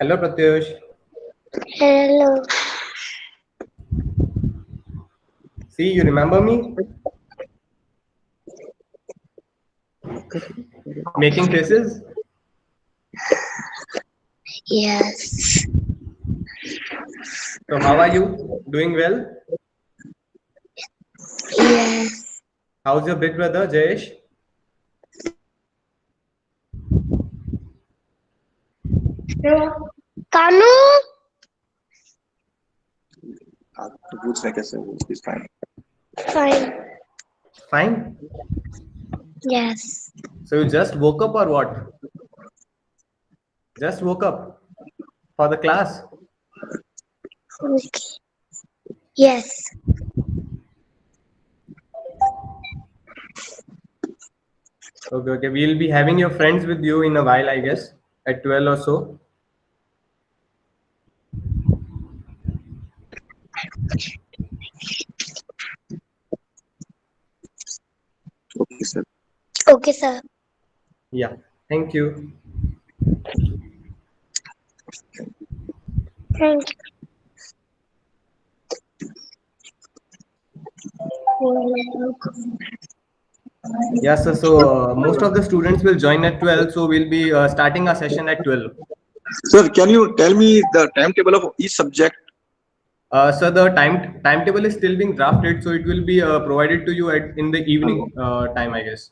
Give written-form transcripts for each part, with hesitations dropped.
Hello, Pratyush. Hello. See, you remember me? Making faces? Yes. So, how are you? Doing well? Yes. How's your big brother, Jayesh? Kanu? तो पूछ रहे कैसे वो is fine Fine. Fine. Yes. So, you just woke up or what? Just woke up for the class? Okay. Yes. Okay, okay. We'll be having your friends with you in a while, I guess, at 12 or so. Okay sir Okay, sir. Yeah. Thank you. Thank you. Yes, sir. So, most of the students will join at 12. So, we'll be starting our session at 12. Sir can you tell me the time table of each subject So the timetable is still being drafted, so it will be provided to you in the evening time, I guess.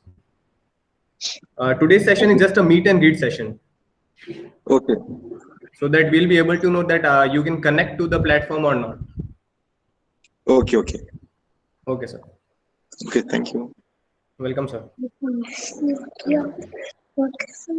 Today's session is just a meet and greet session, okay so that we'll be able to know that you can connect to the platform or not. Okay okay Okay, sir. Okay thank you Welcome, sir. Yeah. Okay, sir.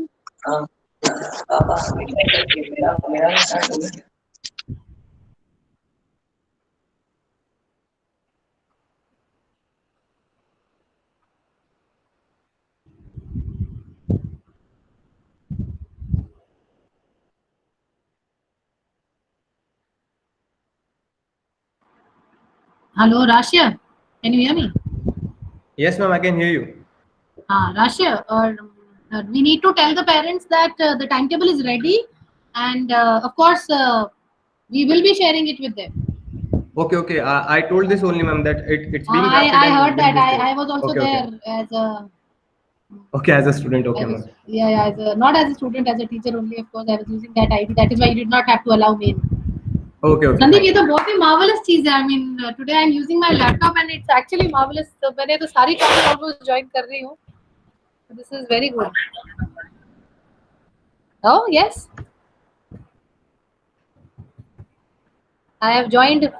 Hello, Rashia. Can you hear me? Yes, ma'am, I can hear you. Rashia, we need to tell the parents that the timetable is ready, and of course, we will be sharing it with them. Okay, okay. I told this only, ma'am, that it's being drafted I and heard will that. be shared. I was also Okay, okay. there as a Okay, as a student, okay, I was ma'am. as a, not as a student, as a teacher only. Of course, I was using that ID. That is why you did not have to allow me in. Okay, okay, Sandeep fine. ये तो बहुत ही marvelous चीज है. I mean, today I'm using my laptop and it's actually marvelous. तो मैंने तो सारी classes almost join कर रही हूँ. This is very good. Oh yes, I have joined.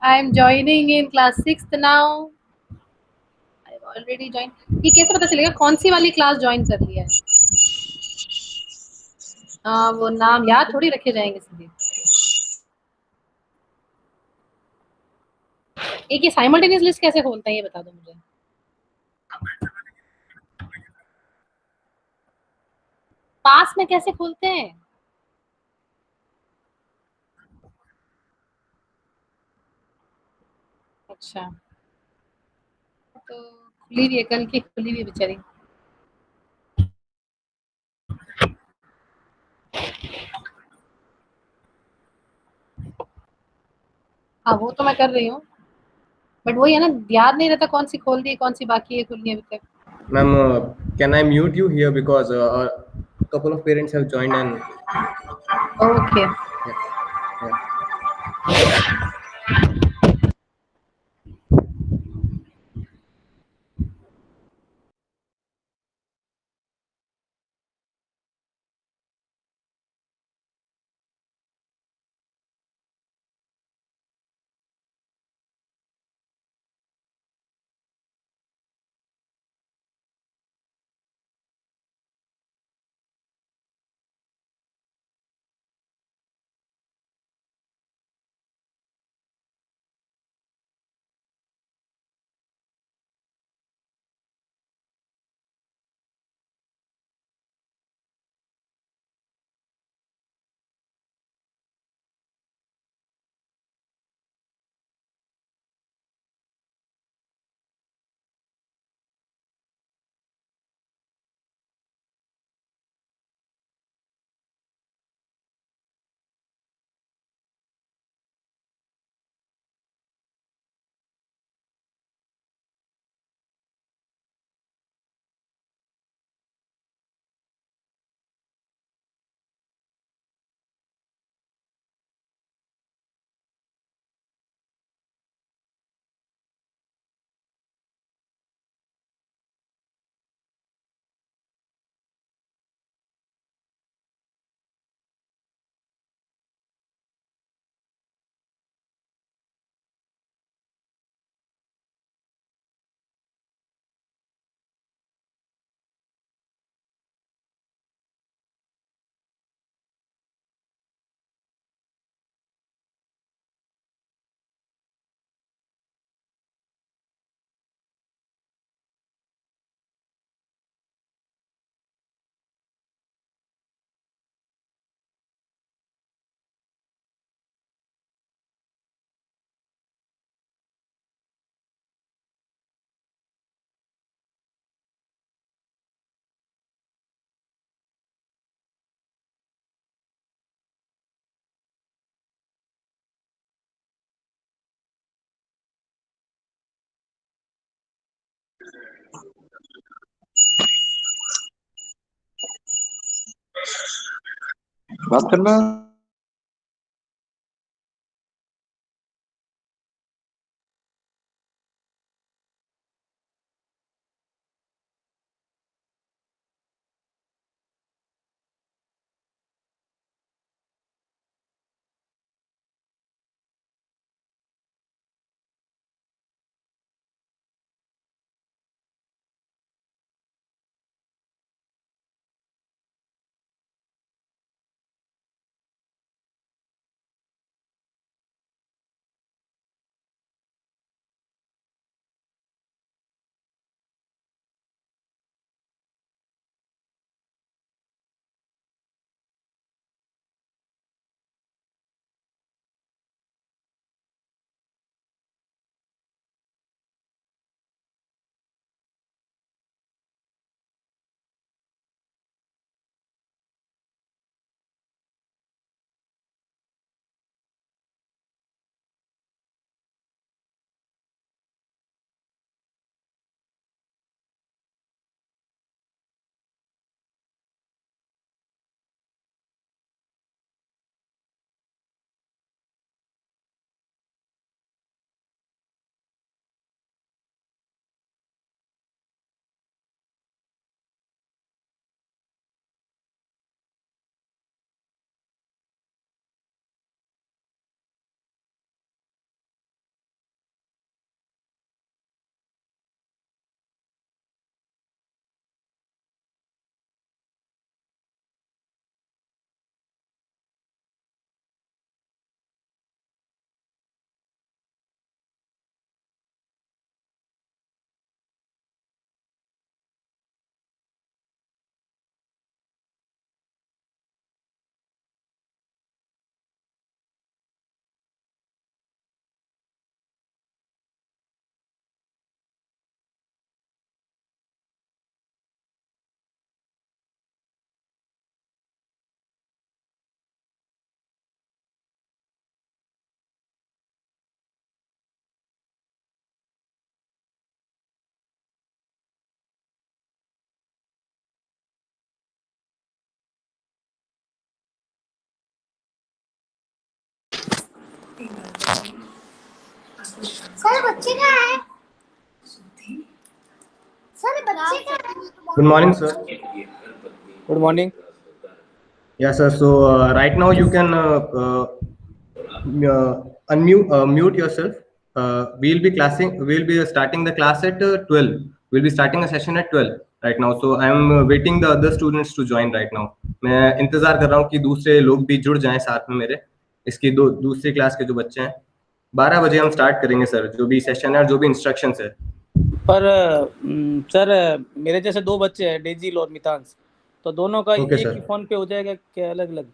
I'm joining in class 6th now. I've already joined. ये कैसे पता चलेगा कौन सी वाली क्लास ज्वाइन कर लिया है? वो नाम याद थोड़ी रखे जाएंगे सीधे. एक ये साइमल्टेनियस लिस्ट कैसे खोलते हैं ये बता दो मुझे. पास में कैसे खोलते हैं? अच्छा, तो खुली हुई है, कल की खुली हुई बेचारी. हाँ वो तो मैं कर रही हूँ, बट वही है ना, याद नहीं रहता कौन सी खोल दी है कौन सी बाकी है खुलनी अभी तक. Ma'am, can I mute you here because a couple of parents have joined and okay. yeah, yeah. बात करना। सर बच्चे कहाँ है? सर बच्चे कहाँ है? Good morning, sir. Good morning. Yeah, sir. So right now you can mute yourself. We'll be starting the class at 12. We'll be starting a session at 12 right now. So I'm waiting the other students to join right now. मैं इंतजार कर रहा हूँ कि दूसरे लोग भी जुड़ जाएं साथ में मेरे। इसकी दूसरी क्लास के जो बच्चे हैं 12 बजे हम स्टार्ट करेंगे सर, जो भी सेशन है और जो भी इंस्ट्रक्शंस है। पर सर मेरे जैसे दो बच्चे हैं, डेजिल और मितांश, तो दोनों का Okay, एक sir. ही फोन पे हो जाएगा क्या अलग अलग?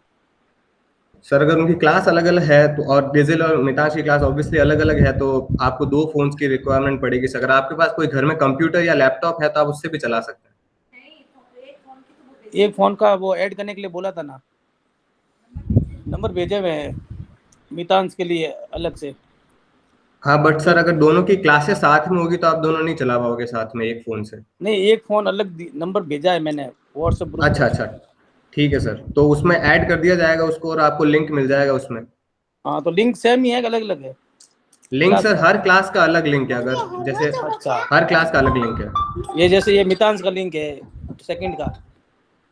सर अगर उनकी क्लास अलग अलग है तो, और डेजिल और मितांश की क्लास ऑब्वियसली अलग अलग है, तो आपको 2 फोन्स की रिक्वायरमेंट पड़ेगी। अगर आपके पास कोई घर में कंप्यूटर या लैपटॉप है तो आप उससे भी चला सकते हैं। एक फोन का वो ऐड करने के लिए बोला था ना, नंबर भेजे हुए हैं मितांश के लिए अलग से। हाँ बट सर अगर दोनों की क्लासेस साथ में होगी तो आप दोनों नहीं चला पाओगे साथ में एक फोन से। नहीं, एक फोन अलग नंबर भेजा है मैंने व्हाट्सएप ग्रुप अच्छा अच्छा, ठीक है सर, तो उसमें ऐड कर दिया जाएगा उसको और आपको लिंक मिल जाएगा उसमें। हाँ, तो लिंक सेम ही है कि अलग अलग है? लिंक सर हर क्लास का अलग लिंक है, अगर जैसे अच्छा, हर क्लास का अलग लिंक है। ये जैसे ये मितांश का लिंक है सेकंड का।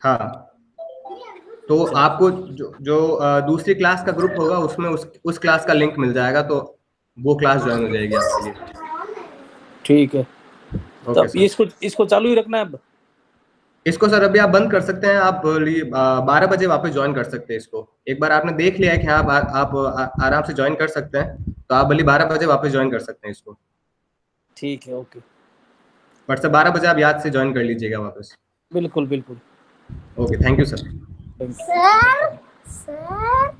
हाँ, तो आपको जो दूसरी क्लास का ग्रुप होगा उसमें उस क्लास का लिंक मिल जाएगा, तो वो क्लास ज्वाइन हो जाएगी आपके लिए। ठीक है, तो ओके सर। इसको चालू ही रखना है अब? इसको सर अभी आप बंद कर सकते हैं, आप 12 बजे वापस ज्वाइन कर सकते हैं इसको। एक बार आपने देख लिया है कि हाँ आप आराम से ज्वाइन कर सकते हैं, तो आप भले 12 बजे वापस ज्वाइन कर सकते हैं इसको। ठीक है, ओके। बट सर 12 बजे आप याद से ज्वाइन कर लीजिएगा वापस। बिल्कुल बिल्कुल। Okay, thank you sir. Sir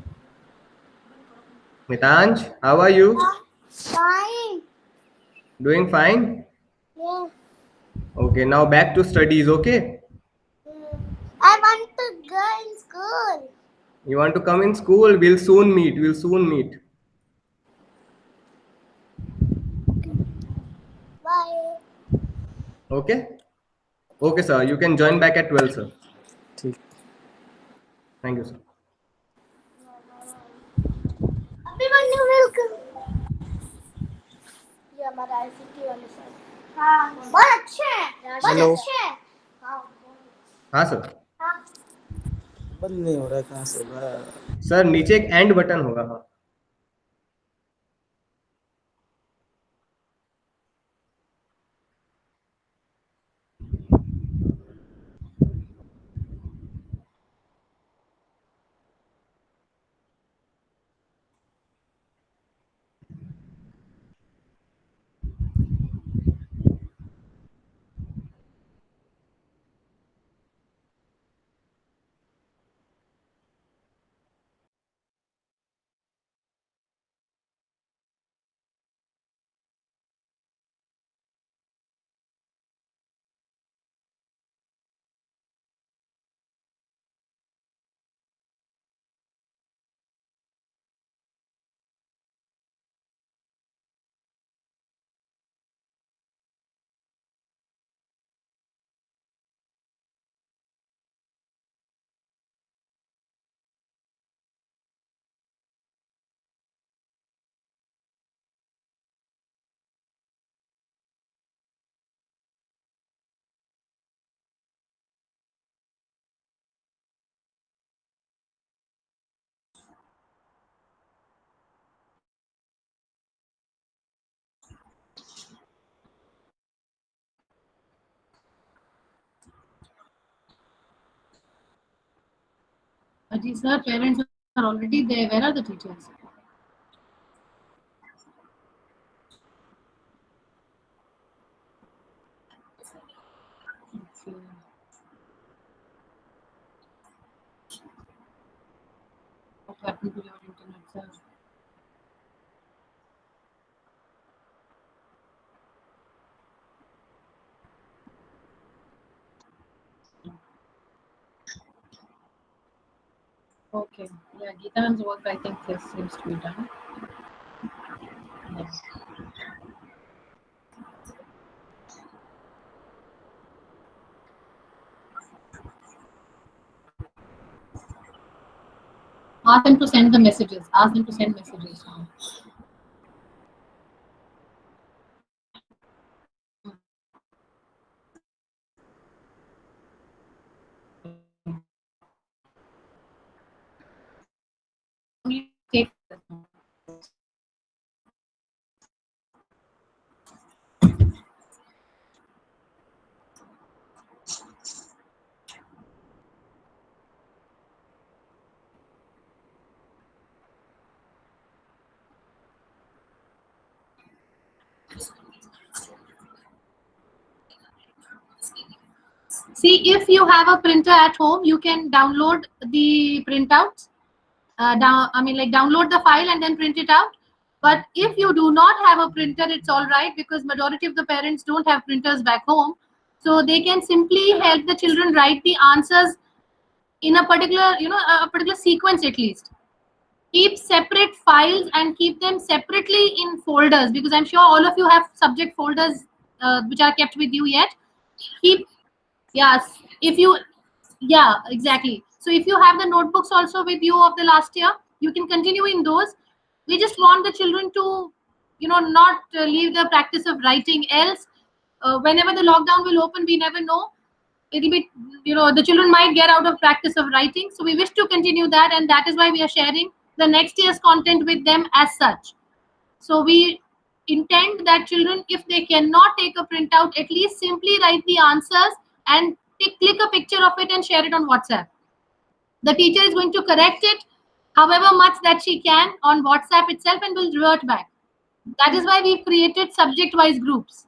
Mitansh, how are you? fine. Doing fine? Yes. Okay, now back to studies. Okay, I want to go in school. you want to come in school? We'll soon meet. Bye. Okay sir, you can join back at 12 sir. ठीक। Thank you sir. ये हमारा ICT वाले sir. हाँ बहुत अच्छे हैं, बहुत hello. अच्छे हैं। हाँ हाँ सर। हाँ बंद नहीं हो रहा है कहाँ से भाई? सर नीचे एक एंड बटन होगा। हाँ Aji sir, parents are already there. Where are the teachers? Okay. What happened to your internet, sir? Okay. Yeah, Geeta's work I think this seems to be done. Yes. Ask them to send the messages. Ask them to send messages. Take See, if you have a printer at home, you can download the printouts. Download the file and then print it out. But if you do not have a printer, it's all right because majority of the parents don't have printers back home. So they can simply help the children write the answers in a particular, a particular sequence at least. Keep separate files and keep them separately in folders because I'm sure all of you have subject folders which are kept with you yet. Keep Yes, if you, yeah, exactly. So if you have the notebooks also with you of the last year, you can continue in those. We just want the children to, not leave the practice of writing. Else, whenever the lockdown will open, we never know. It'll be, the children might get out of practice of writing. So we wish to continue that, and that is why we are sharing the next year's content with them as such. So we intend that children, if they cannot take a printout, at least simply write the answers and click a picture of it and share it on WhatsApp. The teacher is going to correct it however much that she can on WhatsApp itself and will revert back. That is why we've created subject-wise groups.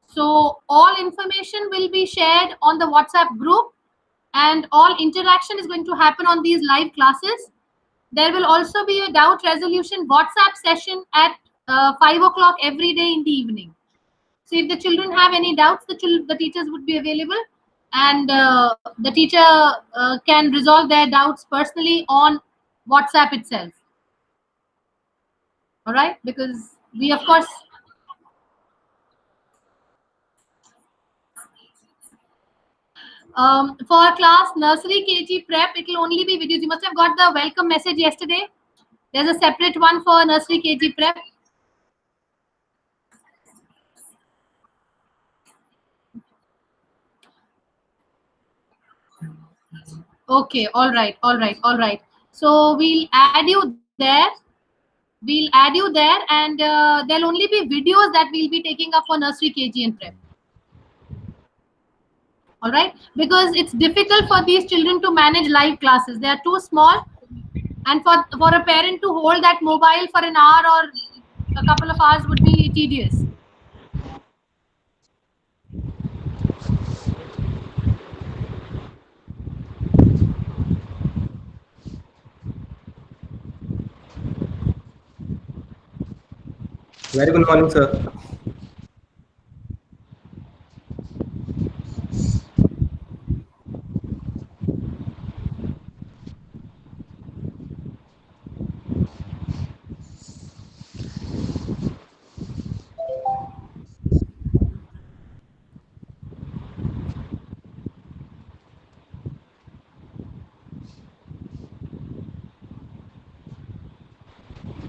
So all information will be shared on the WhatsApp group and all interaction is going to happen on these live classes. There will also be a doubt resolution WhatsApp session at 5 o'clock every day in the evening. So if the children have any doubts, the teachers would be available and the teacher can resolve their doubts personally on WhatsApp itself. All right, because we of course for class nursery KG prep, it will only be videos. You must have got the welcome message yesterday. There's a separate one for nursery KG prep. Okay, all right, all right, all right. So we'll add you there. We'll add you there, and there'll only be videos that we'll be taking up for nursery, KG, and prep. All right, because it's difficult for these children to manage live classes. They are too small, and for a parent to hold that mobile for an hour or a couple of hours would be tedious. Very good morning, sir.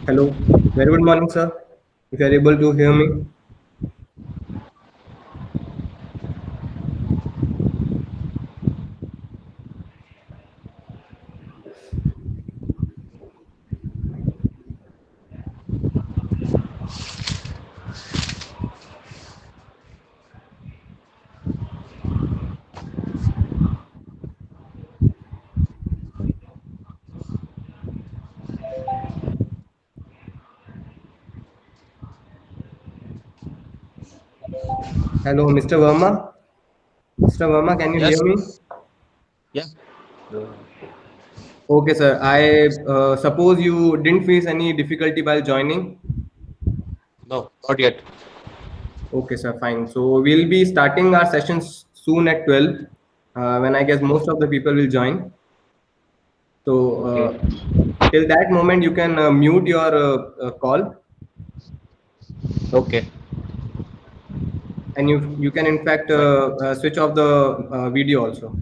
Hello. Very good morning, sir. If you are able to hear me. Hello, Mr. Verma. Mr. Verma, can you hear Yes. me? Yeah. Okay, sir. I suppose you didn't face any difficulty while joining. No, not yet. Okay, sir. Fine. So we'll be starting our sessions soon at 12, when I guess most of the people will join. So Okay. till that moment, you can mute your call, Okay. and you can in fact Fine. switch off the video also.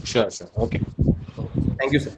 Sure. Sure. Okay. Okay. Thank you, sir.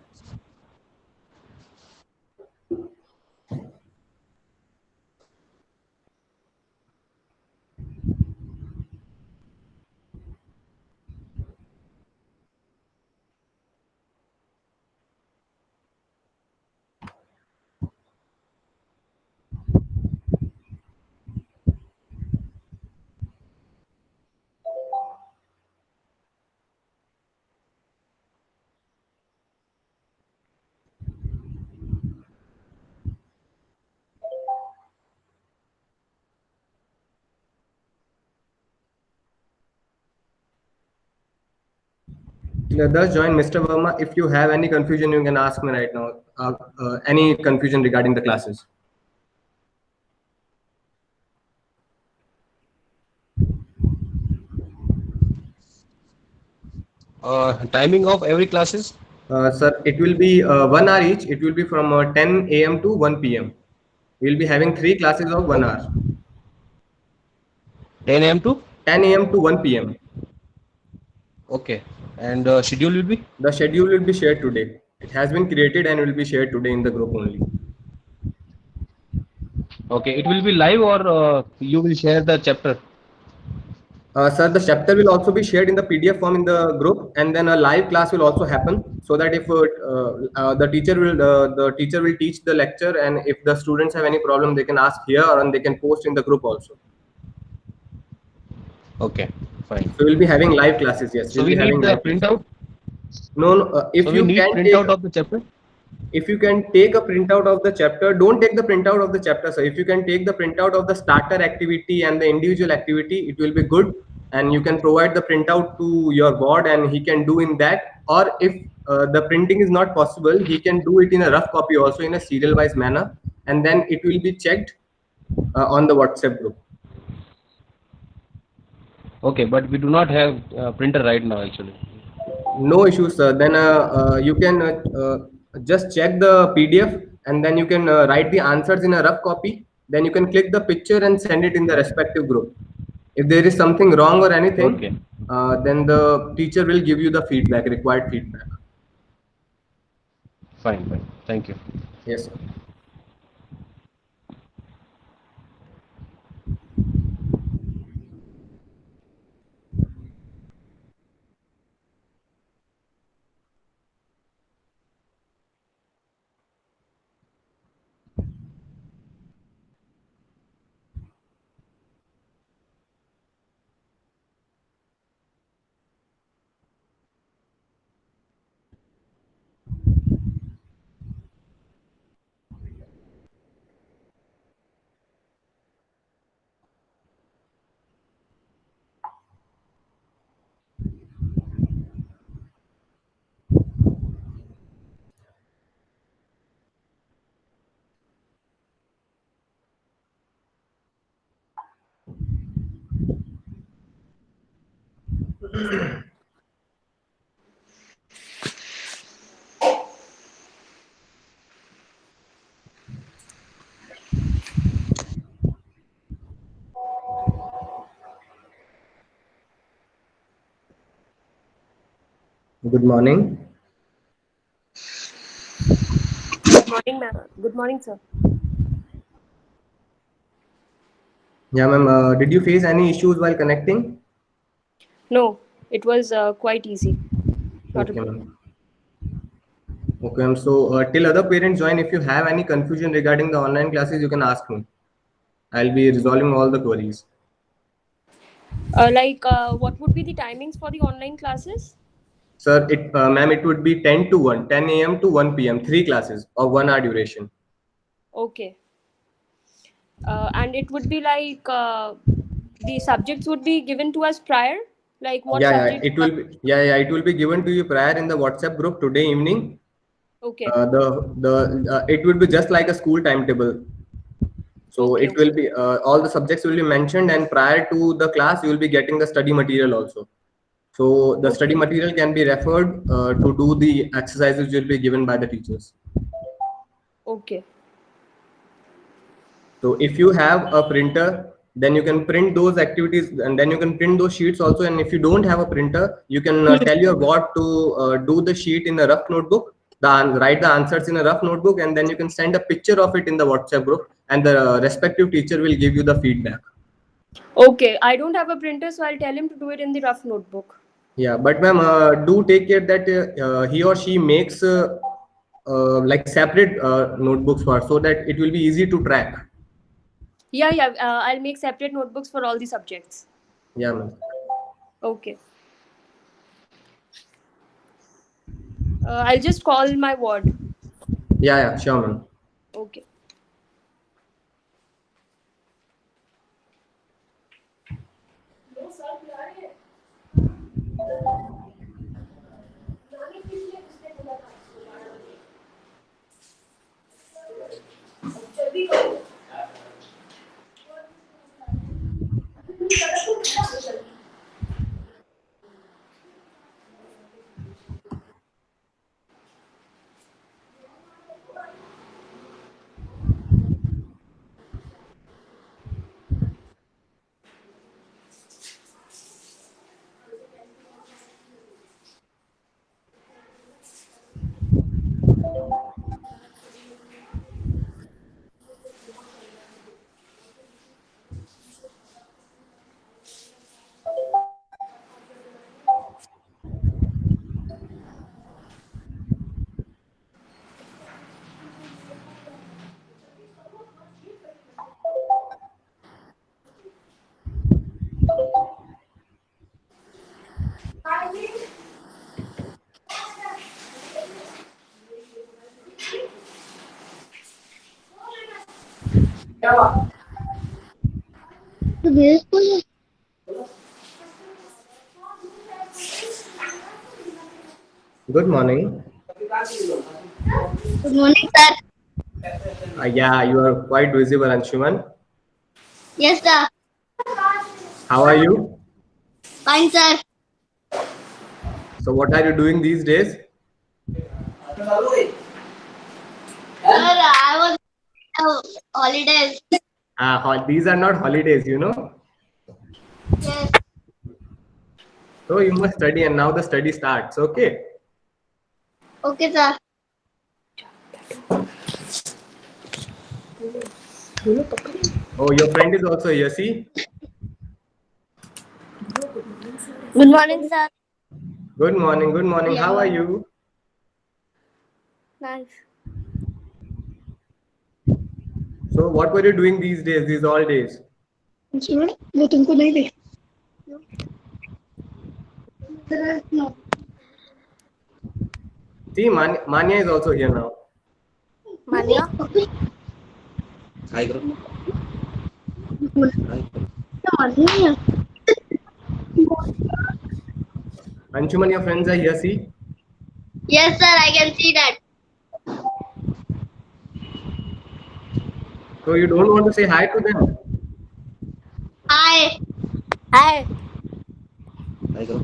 Thus join Mr. Verma. If you have any confusion, you can ask me right now. Any confusion regarding the classes? Timing of every classes? Sir, it will be 1 hour each. It will be from 10 a.m. to 1 p.m. We'll be having three classes of 1 hour. 10 a.m. to? 10 a.m. to 1 p.m. Okay. And schedule will be? The schedule will be shared today. It has been created and will be shared today in the group only. Okay. It will be live or you will share the chapter? Sir, the chapter will also be shared in the PDF form in the group, and then a live class will also happen. So that if the teacher will teach the lecture, and if the students have any problem, they can ask here, or they can post in the group also. Okay. Fine. So we'll be having live classes. Yes, So we'll we be need having the live classes. printout? No, no. So we need printout of the chapter? If you can take a printout of the chapter, don't take the printout of the chapter, sir. If you can take the printout of the starter activity and the individual activity, it will be good, and you can provide the printout to your board and he can do in that. Or if the printing is not possible, he can do it in a rough copy also in a serial wise manner, and then it will be checked on the WhatsApp group. Okay. But we do not have printer right now actually. No issues, sir. Then you can just check the PDF, and then you can write the answers in a rough copy. Then you can click the picture and send it in the respective group. If there is something wrong or anything, Okay. then the teacher will give you the feedback, required feedback. Fine. Fine. Thank you. Yes, sir. Good morning. Good morning, ma'am. Good morning, sir. Yeah, ma'am. Did you face any issues while connecting? No, it was quite easy. Not a Okay, problem. ma'am. Okay, ma'am. So till other parents join, if you have any confusion regarding the online classes, you can ask me. I'll be resolving all the queries. What would be the timings for the online classes? Sir, ma'am, it would be 10 to 1, 10 a.m. to 1 p.m. 3 classes of 1 hour duration. Okay. And it would be the subjects would be given to us prior. Like what Yeah, subjects? it will be given to you prior in the WhatsApp group today evening. Okay. It would be just like a school timetable. So Okay. it will be all the subjects will be mentioned, and prior to the class, you will be getting the study material also. So the study Okay. material can be referred to do the exercises will be given by the teachers. Okay. So if you have a printer, then you can print those activities, and then you can print those sheets also. And if you don't have a printer, you can tell your bot to do the sheet in a rough notebook, write the answers in a rough notebook, and then you can send a picture of it in the WhatsApp group, and the respective teacher will give you the feedback. Okay. I don't have a printer, so I'll tell him to do it in the rough notebook. Yeah, but ma'am, do take care that he or she makes like separate notebooks for, so that it will be easy to track. Yeah, yeah. I'll make separate notebooks for all the subjects. Yeah, ma'am. Okay. I'll just call my ward. Yeah, sure, ma'am. Okay. Good morning. Good morning, sir. Yeah, you are quite visible, Anshuman. Yes, sir. How are you? Fine, sir. So what are you doing these days? Sir, I was holidays. These are not holidays, you know. Yes. So you must study, and now the study starts. Okay. Okay, sir. Oh, your friend is also here. See. Good morning, sir. Good morning. Good morning. Yeah. How are you? Nice. So what were you doing these days? These all days? वो तुमको नहीं दे No. See, Manya is also here now. Mania? Hi, bro. Mania? Anshuman, your friends are here. See. Yes, sir, I can see that. So you don't want to say hi to them? Hi. Hi. Hi, bro.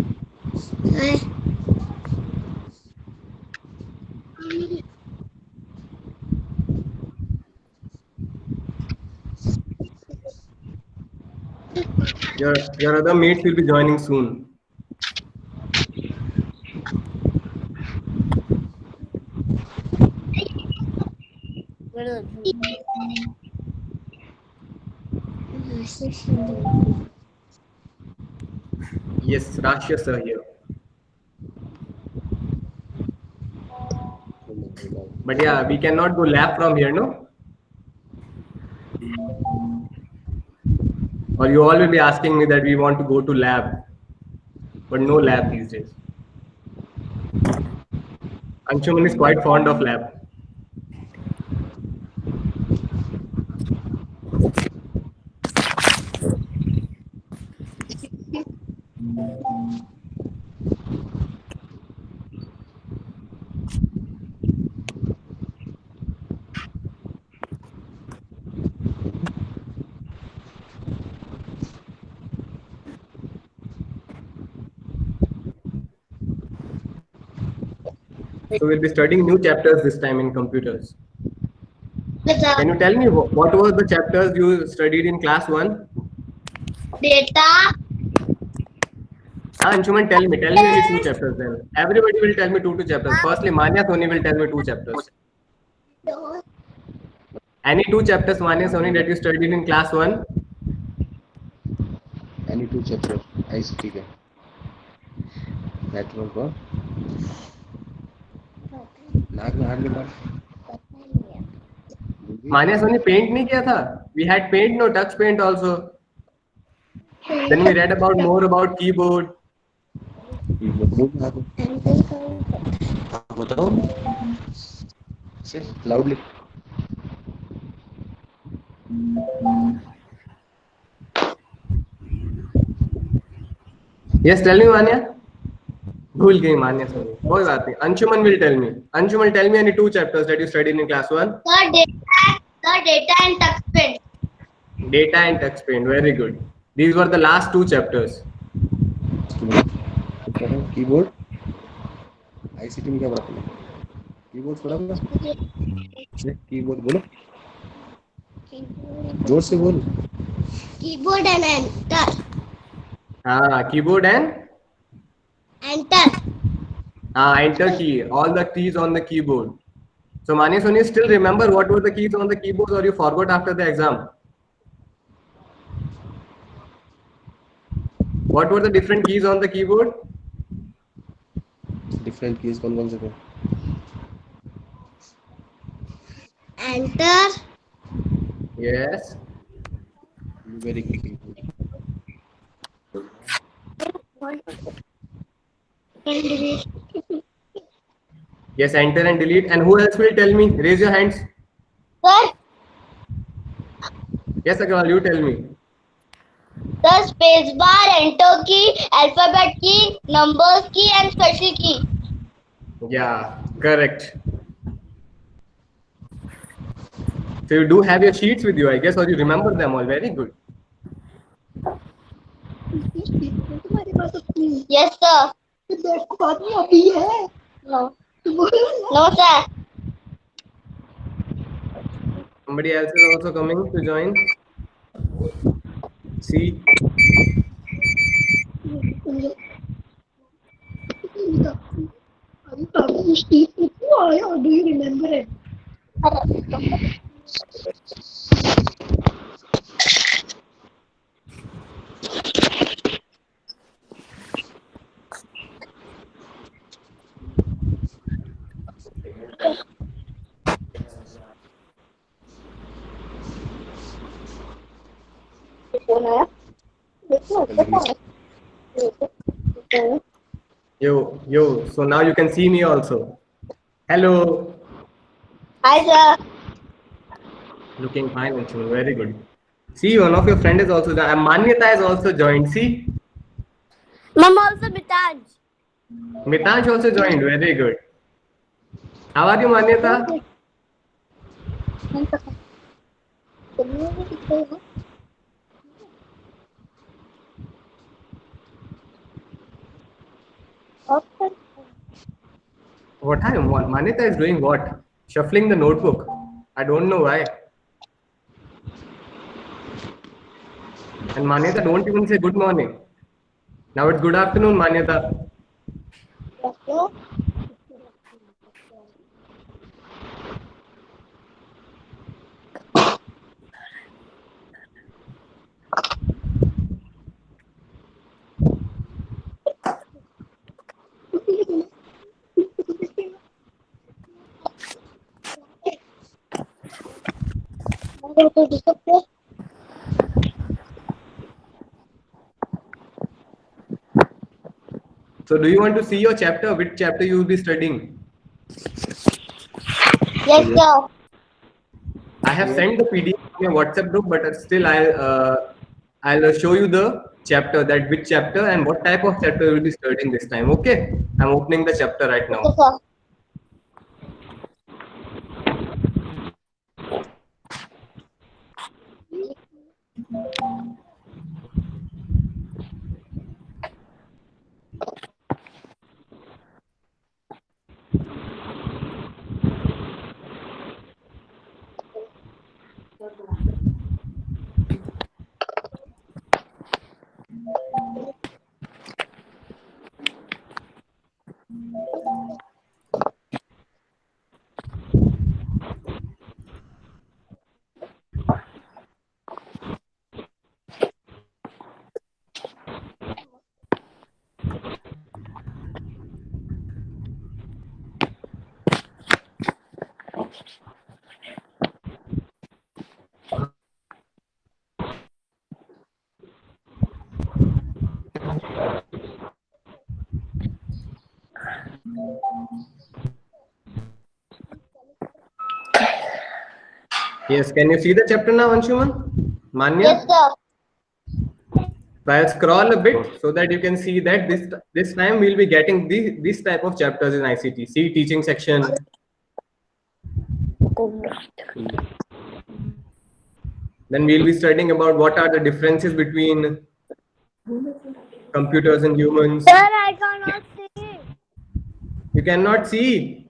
Your other mates will be joining soon. Yes, Rashya sir here. But yeah, we cannot go lab from here, no? Or you all will be asking me that we want to go to lab, but no lab these days. Anshuman is quite fond of lab. So we'll be studying new chapters this time in computers. Can you tell me what were the chapters you studied in class 1? Data. Anshuman, tell me any 2 chapters then. Everybody will tell me two chapters. Firstly, Manya Soni will tell me 2 chapters. Any 2 chapters, Manya Soni, that you studied in class 1? Any 2 chapter ICT के network और नाक में हाथ में बात Manya Soni, paint नहीं किया था? We had paint, no touch paint also. Then we read about more about keyboard. बताओ से loudly. Yes, tell me, Manya. भूल गई Manya Soni. कोई बात नहीं. Anshuman will tell me. Anshuman, tell me any 2 chapters that you studied in class 1. The data and touch pen. Data and touch paint. Very good. These were the last 2 chapters. Keyboard ICT में क्या पढ़ाते हैं keyboard पढ़ा ना keyboard बोलो जोर से बोल Keyboard and enter. Keyboard and Enter. enter key. All the keys on the keyboard. So Manya Soni, still remember what were the keys on the keyboard, or you forgot after the exam? What were the different keys on the keyboard? Different keys कौन से थे Enter. Yes. Very good And delete. Yes, enter and delete. And who else will tell me? Raise your hands. Sir, Yes, Agarwal, you tell me. the space bar, enter key, alphabet key, numbers key, and special key. Yeah, correct. So you do have your sheets with you, I guess, or you remember them all. Very good. Yes, sir. No. No, sir. Somebody else is also coming to join. See. Do you remember it? Yo. So now you can see me also. Hello. Hi, sir. Looking fine, Anshuman. Very good. See, one of your friend is also there. Manyata has also joined. See, Mom also Bitaj. Mitansh also joined. Very good. How are you, Manyata? What are you? Manita is doing what? Shuffling the notebook. I don't know why. And Manyata, don't even say good morning. Now it's good afternoon, Manyata. So do you want to see your chapter? Which chapter you will be studying? Yes, sir. I have sent the PDF in your WhatsApp group, but still I'll show you the chapter, that which chapter and what type of chapter you will be studying this time. Okay, I'm opening the chapter right now. Okay, sir. Yes, can you see the chapter now, Anshuman? Manya? Yes, sir. So I'll scroll a bit so that you can see that this time we'll be getting this type of chapters in ICT. See teaching section. Then we'll be studying about what are the differences between computers and humans. Sir, I cannot see. You cannot see.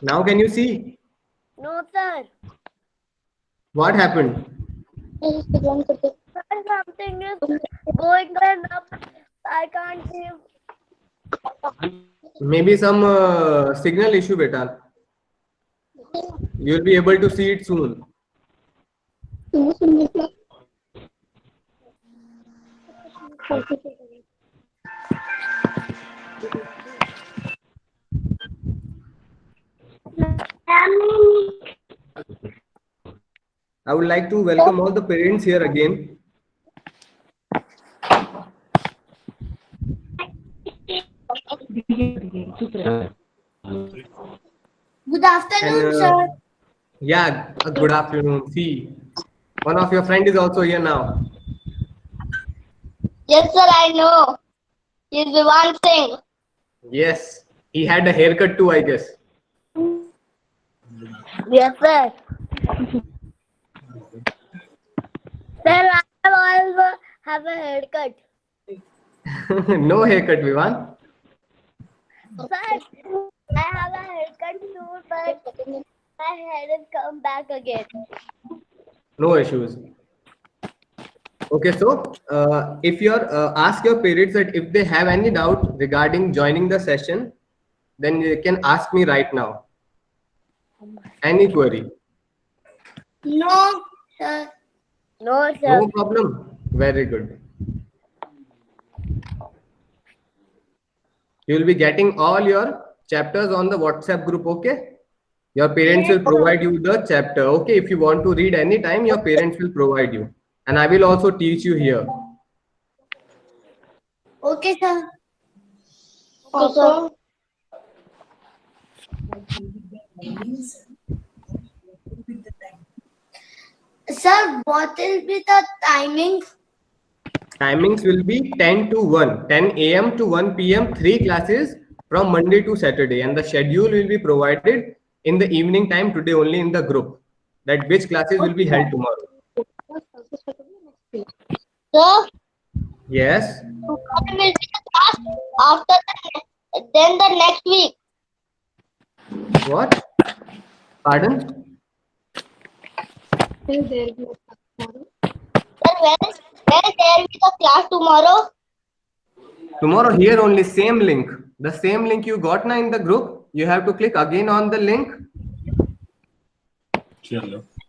Now can you see? No, sir. What happened? Something is going up. I can't see. Maybe some signal issue, beta. You'll be able to see it soon. I would like to welcome all the parents here again. Good afternoon, And, sir. Yeah, good afternoon. See, one of your friend is also here now. Yes, sir, I know. He's Vivan Singh. Yes, he had a haircut too, I guess. Yes, sir. Sir, I also have a haircut. No haircut, Vivan. Sir, I have a haircut too, but my hair has come back again. No issues. Okay, so if you're ask your parents that if they have any doubt regarding joining the session, then you can ask me right now. Any query? No, sir. No, sir. No problem. Very good. You will be getting all your chapters on the WhatsApp group, okay? Your parents will provide you the chapter, okay? If you want to read anytime, your parents will provide you. And I will also teach you here. Okay, sir. Okay, sir. Sir, what will be the timing? Timings will be 10 to 1, 10 a.m. to 1 p.m., 3 classes from Monday to Saturday. And the schedule will be provided in the evening time today only in the group. That which classes will be held tomorrow. Sir, Yes. what will be the class after then the next week. What? Pardon? Will there be a class tomorrow? Then when there will be the class tomorrow? Tomorrow here only same link. The same link you got now in the group. You have to click again on the link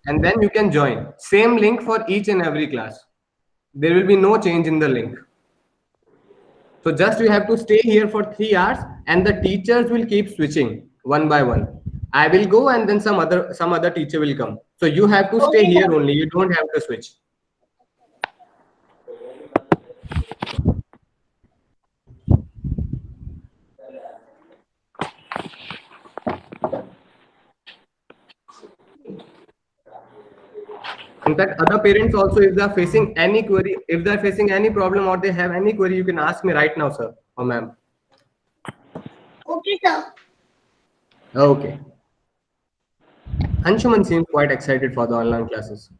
and then you can join. Same link for each and every class. There will be no change in the link. So just you have to stay here for 3 hours and the teachers will keep switching one by one. I will go and then some other teacher will come. So you have to stay here only. You don't have to switch. In fact, other parents also, if they are facing any query, if they are facing any problem or they have any query, you can ask me right now, sir or ma'am. Okay, sir. Okay. Anshuman seems quite excited for the online classes.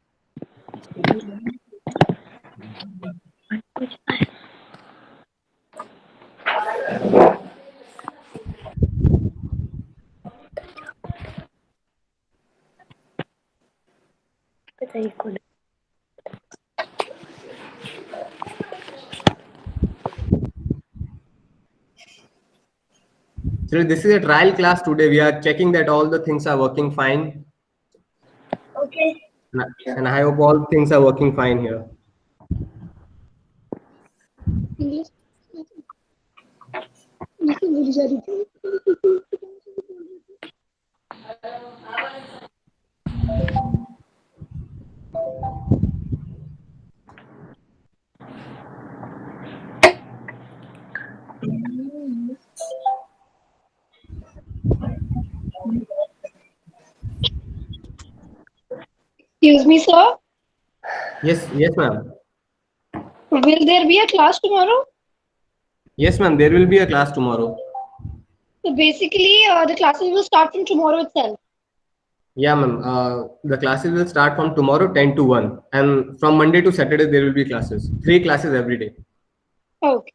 So this is a trial class today. We are checking that all the things are working fine. Okay. And I hope all things are working fine here. English. मैं भूल जा रही थी. Excuse me, sir. Yes, ma'am. Will there be a class tomorrow? Yes, ma'am. There will be a class tomorrow. So basically, the classes will start from tomorrow itself. Yeah, ma'am. The classes will start from tomorrow 10 to 1. And from Monday to Saturday, there will be classes. 3 classes every day. Okay.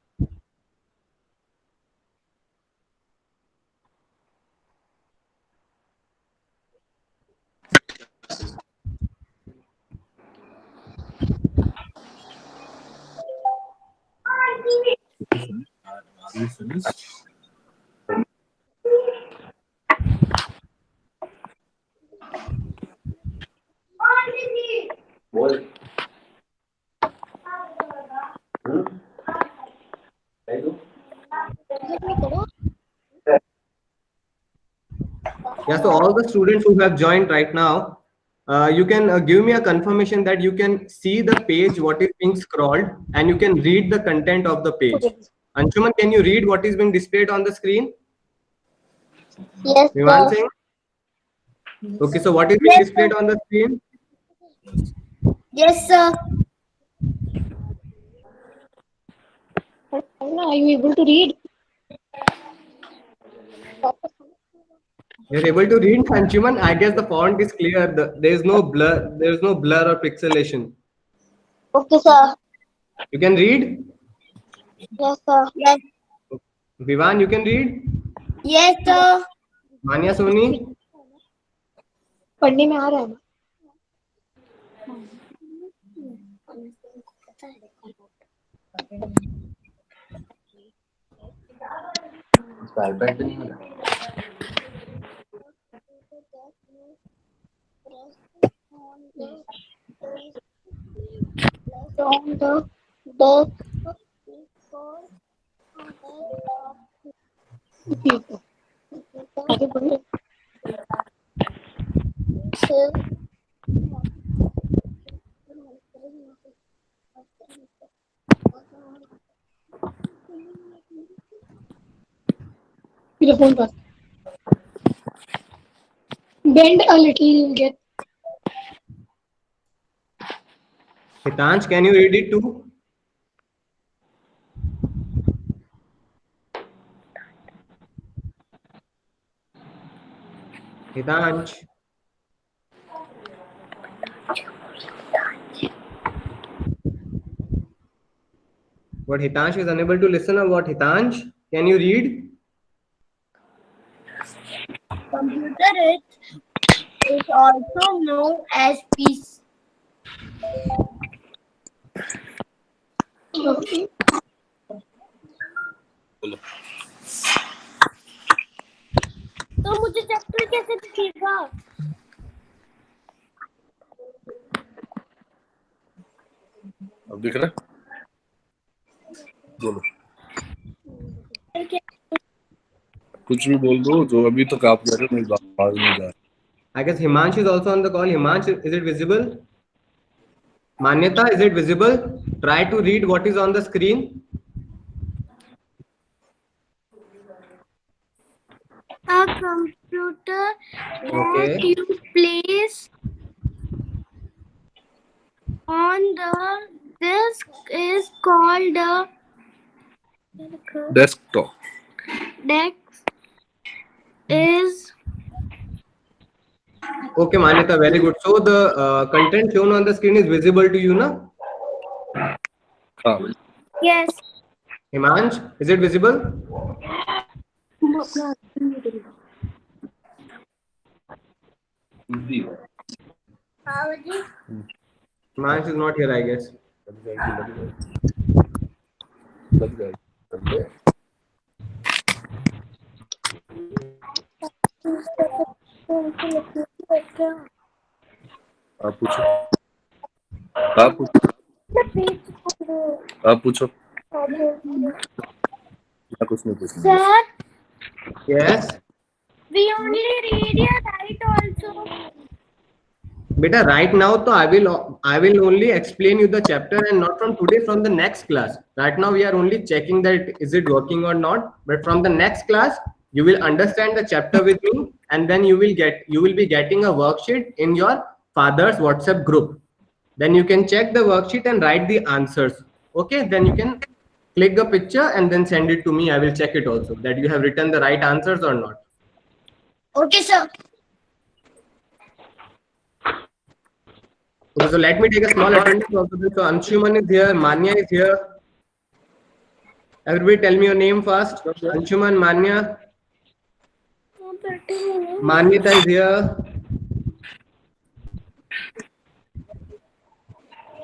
Are you finished? Yeah, so all the students who have joined right now, you can give me a confirmation that you can see the page, what is being scrolled, and you can read the content of the page. Anshuman, can you read what is being displayed on the screen? Yes, Vivan sir. Singh? Okay, so what is being Yes, displayed on the screen? Yes, sir. Are you able to read? You're able to read, Anshuman? I guess the font is clear. There is no blur. There is no blur or pixelation. Okay, sir. You can read? Yes, sir. Yes. Vivan, you can read? Yes, sir. Manya Soni? पढ़ने में आ रहा है ना? उसका iPad पे नहीं हो रहा. आगे बढ़ो. Your phone pass. Bend a little, you'll get. Hitansh, can you read it too? Hitansh. What Hitansh is unable to listen, or what? Hitansh, can you read? Computer is also known as PC. तो मुझे chapter कैसे दिखेगा? अब दिख रहा है? बोलो, कुछ भी बोल दो जो अभी तक आप कह रहे हो, मेरी बात आवाज नहीं जा रही। I guess Himansh is also on the call. Himansh, is it visible? Manyata, is it visible? Try to read what is on the screen. A computer Okay. that you place on the disk is called a Desktop. desk. Is Okay, Manyata, very good. So the content shown on the screen is visible to you, na? हाँ, yes. Himansh, is it visible? Himansh is not here, I guess. लग जाएगी। आप पूछो, आप पूछो, आप पूछो। मैं कुछ नहीं पूछूंगा। Sir, Yes. we only read your right also. Beta, right now, so I will only explain you the chapter, and not from today, from the next class. Right now, we are only checking that is it working or not. But from the next class, you will understand the chapter with me, and then you will be getting a worksheet in your father's WhatsApp group. Then you can check the worksheet and write the answers. Okay, then you can click the picture and then send it to me. I will check it also that you have written the right answers or not. Okay, sir. Okay, so let me take a small attendance also. So Anshuman is here, Manya is here. Everybody tell me your name first. Anshuman, Manya. Manyata is here.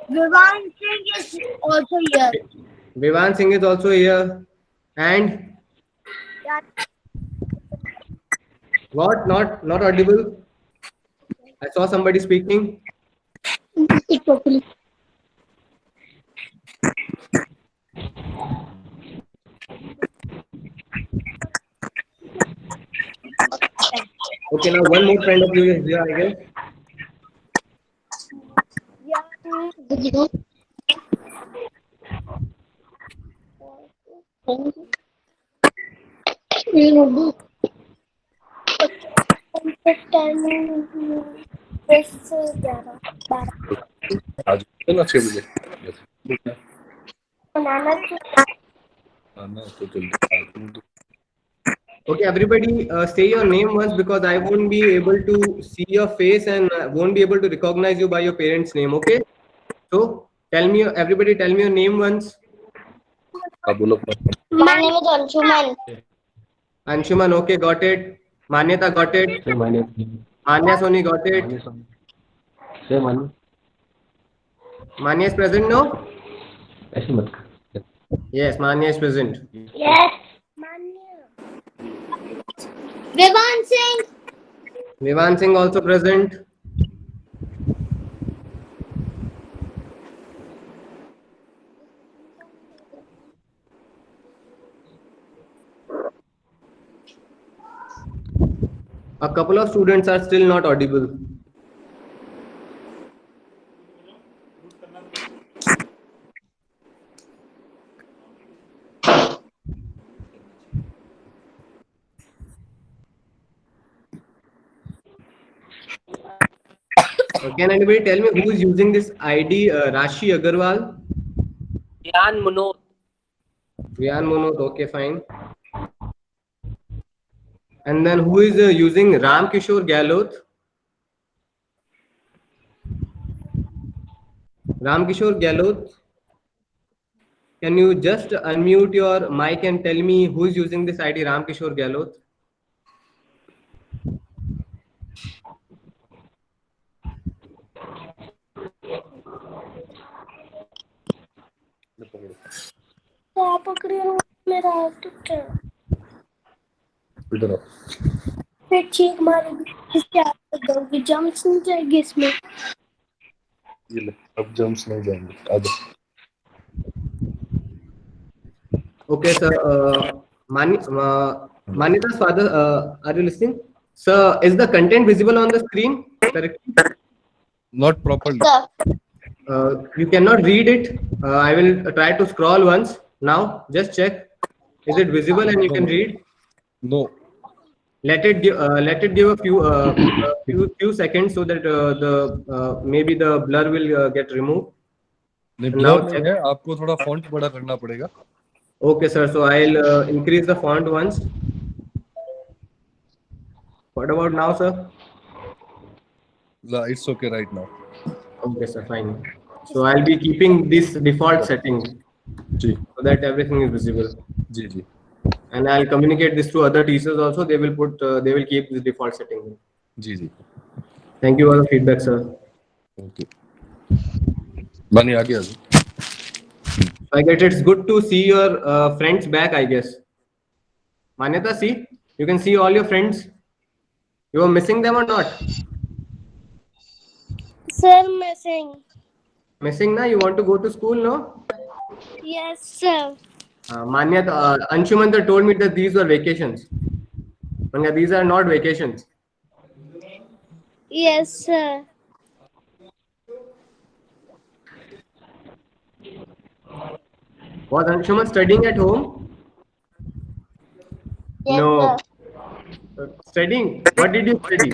Vivan Singh is also here. Vivan Singh is also here. And what? Not audible. I saw somebody speaking. Okay, now one more friend of you is here, I guess. आज ना 6 बजे आना तो जल्दी। Okay, everybody say your name once, because I won't be able to see your face and won't be able to recognize you by your parents' name. Okay, so everybody tell me your name once. आप बोलो। My name is Anshuman. Anshuman, okay, got it. Manyata, got it. Manya Soni, got it. Manya is present now? Yes, Manya is present. Yes. Vivan Singh. Vivan Singh also present. A couple of students are still not audible. Can anybody tell me who is using this ID? Rashi Agarwal? Gyan Munod. Vian Monod, okay, fine. And then who is using Ram Kishore Gehloth? Ram Kishore Gehloth? can you just unmute your mic and tell me who is using this ID, Ramkishore Gehlot? आप पकड़िए मेरा teacher इधर आओ। फिर चीख मारेगी इसके हाथ दोगी जम्स नहीं जाएगी इसमें ये ले, अब जम्स नहीं जाएंगे। आ जाओ। Okay, sir. Manita's father, are you listening? Sir, is the content visible on the screen correctly? Not properly. You cannot read it. I will try to scroll once. Now, just check. Is it visible and you can read? No. Let it give a few seconds so that maybe the blur will get removed. नहीं, Now blur नहीं check. है, आपको थोड़ा font बड़ा करना पड़ेगा। Okay, sir. So I'll increase the font once. What about now, sir? It's okay right now. Okay, sir. Fine. So I'll be keeping this default setting जी so that everything is visible. जी जी And I'll communicate this to other teachers also. They will keep this default setting. जी जी Thank you for the feedback, sir. Okay. बनी आ गया। I guess it's good to see your friends back, I guess. Manyata, see? You can see all your friends. You are missing them or not? sir missing Missing na? You want to go to school, no? yes sir Manyata, Anshumanta told me that these were vacations. Manya, these are not vacations. yes sir Was Anshuman studying at home? yes No. sir Studying? What did you study?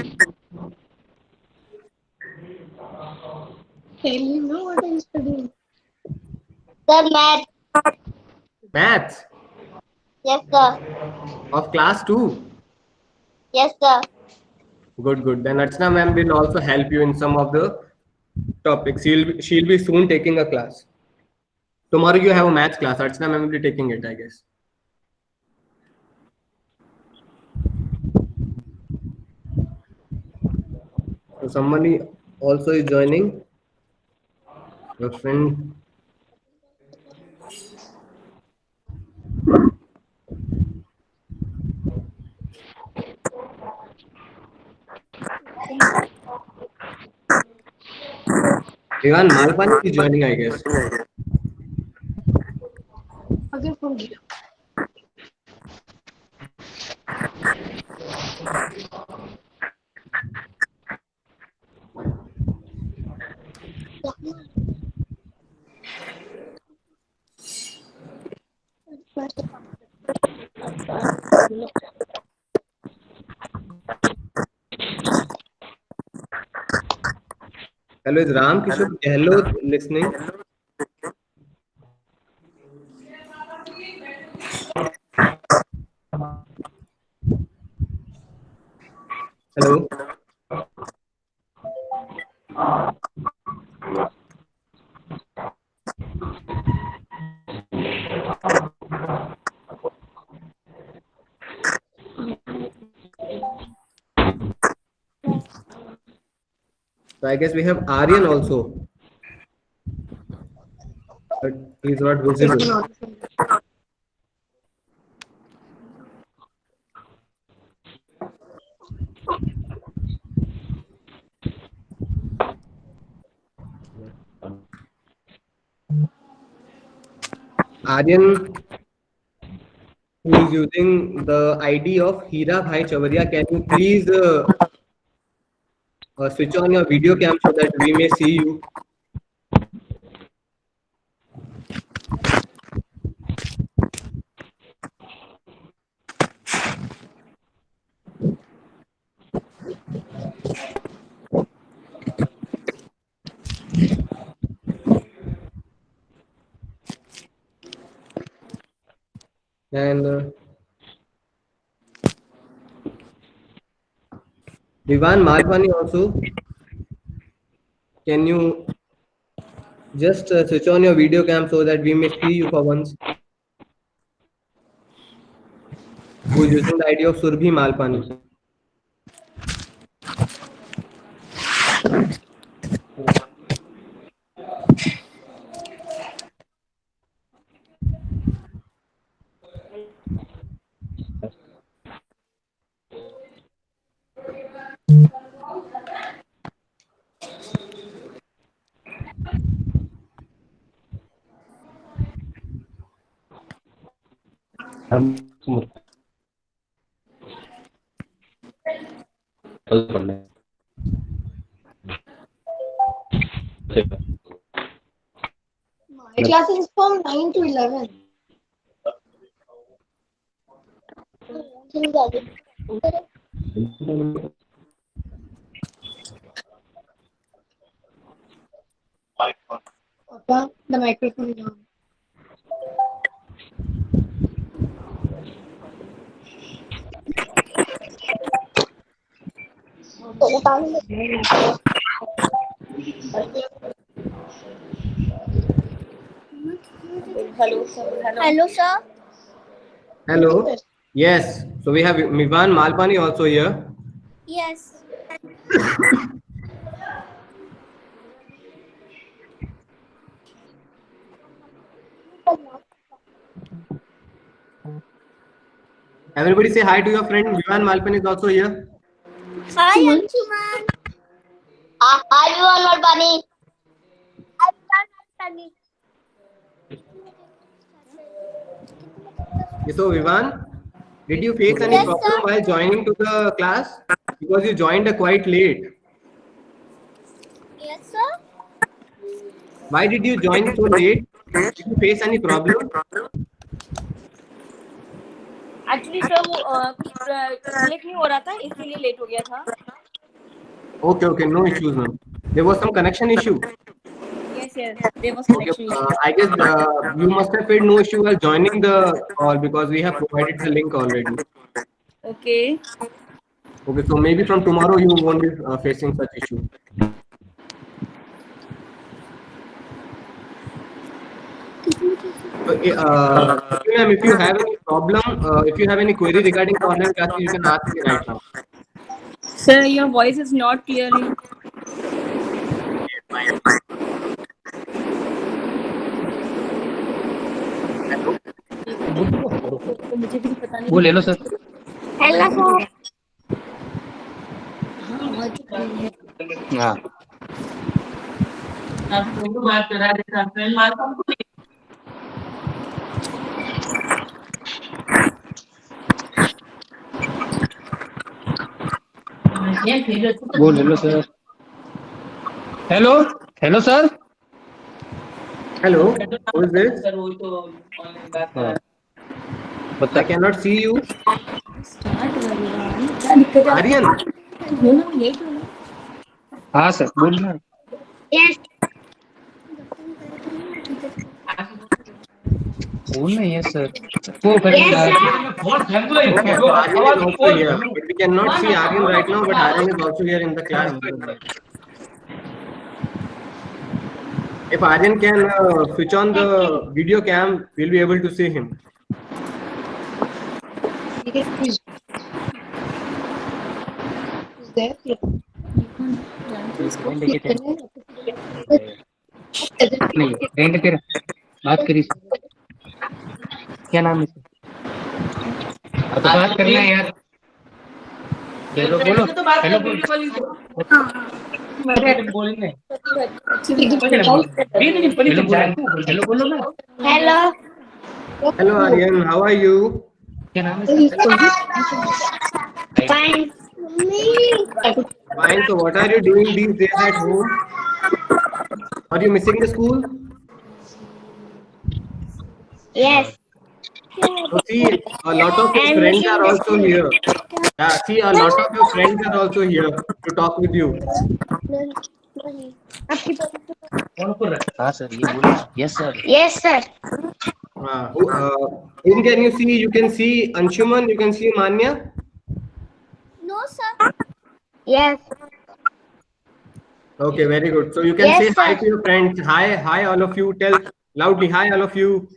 sir math Maths yes sir of class 2. yes sir Good, good. Then Archana ma'am will also help you in some of the topics. She'll be soon taking a class. Tomorrow you have a maths class. Archana ma'am will be taking it, I guess. So somebody also is joining. Your friend. Ivan Malpani is joining, I guess. Hello, is Ram Kishore Gehlot listening? Hello. So I guess we have Aryan also, but he's not visible. Aryan, who is using the ID of Hira Bhai Chavaria, can you please switch on your video cam so that we may see you? And Vivan Malpani also, can you Just switch on your video cam so that we may see you for once. Who is using the ID of Surbhi Malpani? My class is from 9 to 11. Papa, the microphone is on. Hello, sir. Hello, sir. Hello. Yes. So we have Mivan Malpani also here. Yes. Everybody say hi to your friend. Mivan Malpani is also here. Hi, Anshuman. Hi, everyone. Not funny. I'm not funny. So Vivan, did you face any Yes, problem sir. while joining to the class? Because you joined quite late. Yes, sir. Why did you join so late? Did you face any problem? Actually sir वो कुछ click नहीं हो रहा था इसीलिए late हो गया था. Okay, okay, no issues, ma'am. There was some connection issue. Yes, there was Okay, connection issue. I guess you must have faced no issue while joining the call because we have provided the link already. Okay. Okay, so maybe from tomorrow you won't be facing such issue. Okay, ma'am, if you have any problem, if you have any query regarding the online classes, you can ask me right now. Sir, your voice is not clearly. मुझे भी पता नहीं. वो ले लो sir. Hello, sir. हाँ. वो ले लो sir. Hello hello sir. Hello, who is this? हाँ. I cannot see you. Aryan, हाँ सर बोलना. Yes. बोलना है सर. वो Yes, sir. okay, so Aryan is also here. But we cannot see Aryan right now, but Aryan is also here in the class. If Aryan can switch on the video cam, we'll be able to see him. नहीं rent तेरा बात करी. क्या नाम है? अब तो बात करना है यार. हेलो बोलो. हेलो बोलेंगे. हेलो बोलो ना. Hello. Hello Aryan, how are you? क्या नाम है? Fine. Fine. So what are you doing these days at home? Are you missing the school? Yes. So see, a lot of your friends are also here. Yeah, see, a lot of your friends are also here to talk with you. हाँ sir ये बोलो. Yes sir. Yes, sir. Whom can you see? You can see Anshuman, you can see Manya. No, sir. Yes. Okay, very good. So you can Yes, say hi sir. to your friends. Hi, hi, all of you. Tell loudly, hi, all of you.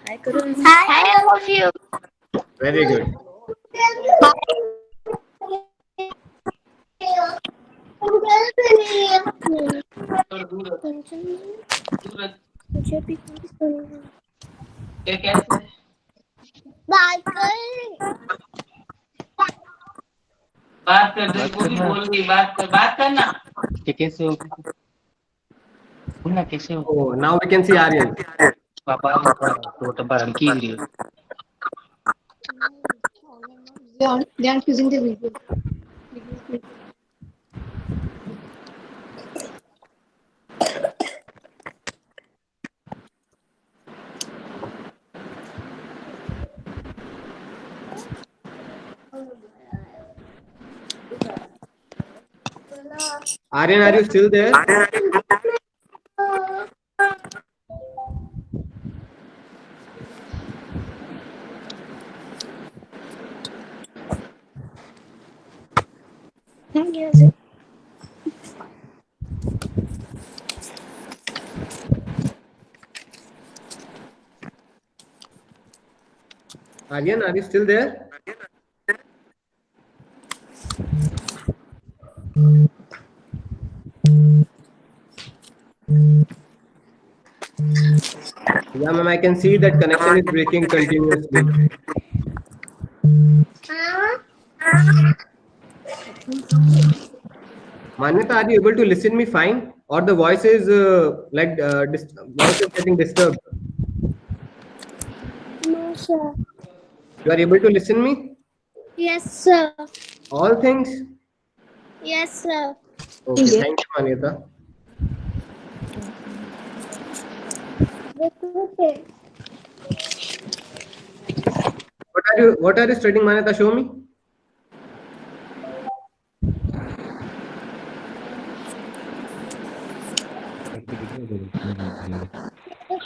Hi, all of you. Very good. क्या कैसे बात कर रही बोल रही बात करना कि कैसे हो बोलना कैसे हो Oh, now we can see Aryan. पापा तो तबारम की video They aren't using the video. Aryan, are you still there? Aryan, are you still there? Yeah, ma'am, I can see that connection is breaking continuously. Manyata, are you able to listen me fine? Or the voice is voice is getting disturbed? No, sir. You are able to listen me? Yes, sir. All things? Yes, sir. Okay, thank you, Manyata. Okay. What are you studying, Manyata? Show me.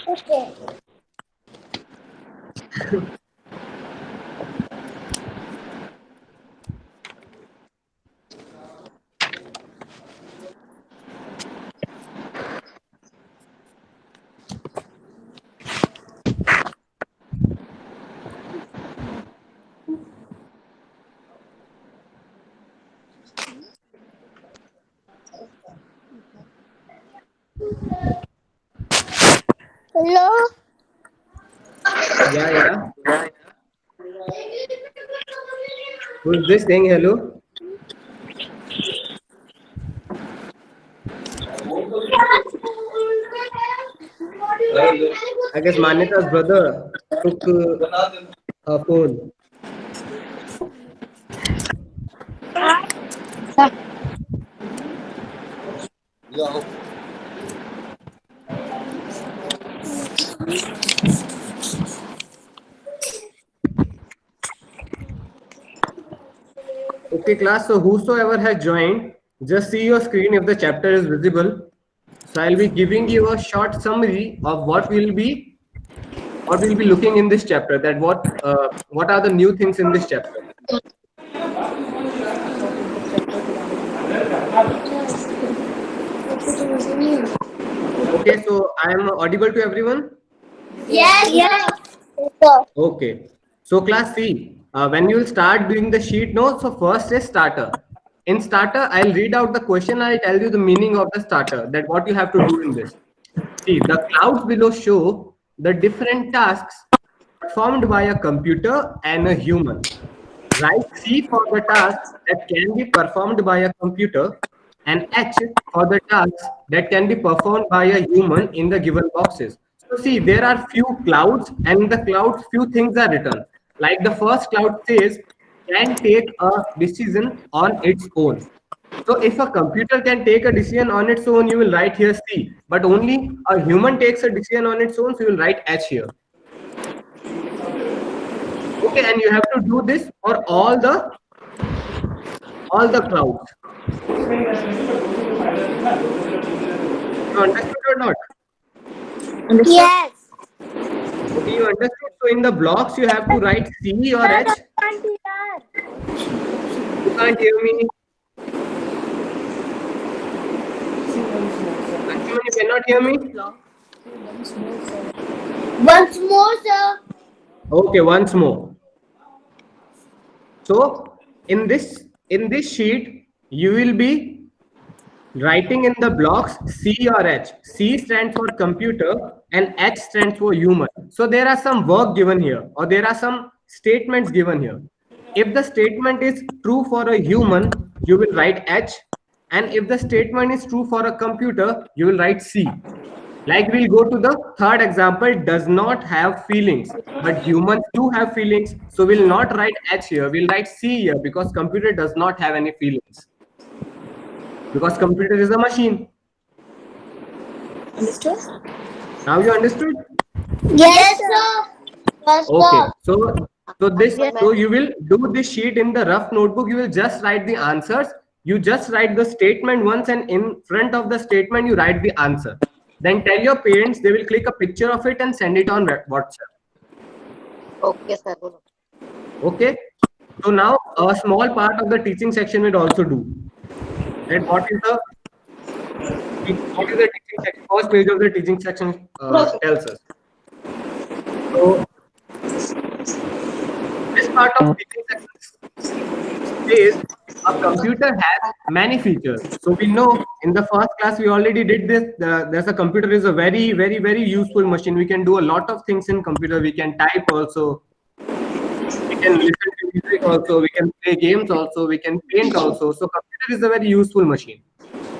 Okay. Hello. Yeah. Who is this saying hello? I guess Manyata's brother took her phone. Okay, class. So whosoever has joined, just see your screen if the chapter is visible. So I'll be giving you a short summary of what we'll be looking in this chapter. That what are the new things in this chapter? Okay, so I am audible to everyone. Yes. Yes. Sir. Okay. So class C, when you will start doing the sheet notes, so first is starter. In starter, I'll read out the question. I'll tell you the meaning of the starter, that what you have to do in this. See, the clouds below show the different tasks performed by a computer and a human. Write C for the tasks that can be performed by a computer and H for the tasks that can be performed by a human in the given boxes. So see, there are few clouds and in the clouds few things are written. Like the first cloud says, can take a decision on its own. So if a computer can take a decision on its own, you will write here C. But only a human takes a decision on its own, so you will write H here. Okay, and you have to do this for all the clouds. You understood or not? Yes. Okay, you understood. So in the blocks, you have to write C or H. You can't hear me. Anshuman, you cannot hear me? Once more, sir. Okay, once more. So in this sheet, you will be writing in the blocks C or H. C stands for computer and H stands for human. So there are some work given here, or there are some statements given here. If the statement is true for a human, you will write H, and if the statement is true for a computer, you will write C. Like we'll go to the third example, does not have feelings, but humans do have feelings. So we'll not write H here, we'll write C here, because computer does not have any feelings. Because computer is a machine. Understood? Now you understood? Yes, sir. Yes, Okay. sir. So you will do this sheet in the rough notebook. You will just write the answers. You just write the statement once, and in front of the statement you write the answer. Then tell your parents, they will click a picture of it and send it on WhatsApp. Okay, sir. Okay. So now a small part of the teaching section will also do. And what is the teaching section? First page of the teaching section tells us. So this part of teaching section says a computer has many features. So we know in the first class we already did this. There's a computer is a very, very, very useful machine. We can do a lot of things in computer. We can type also. We can listen to music also. We can play games also. We can paint also. So computer is a very useful machine.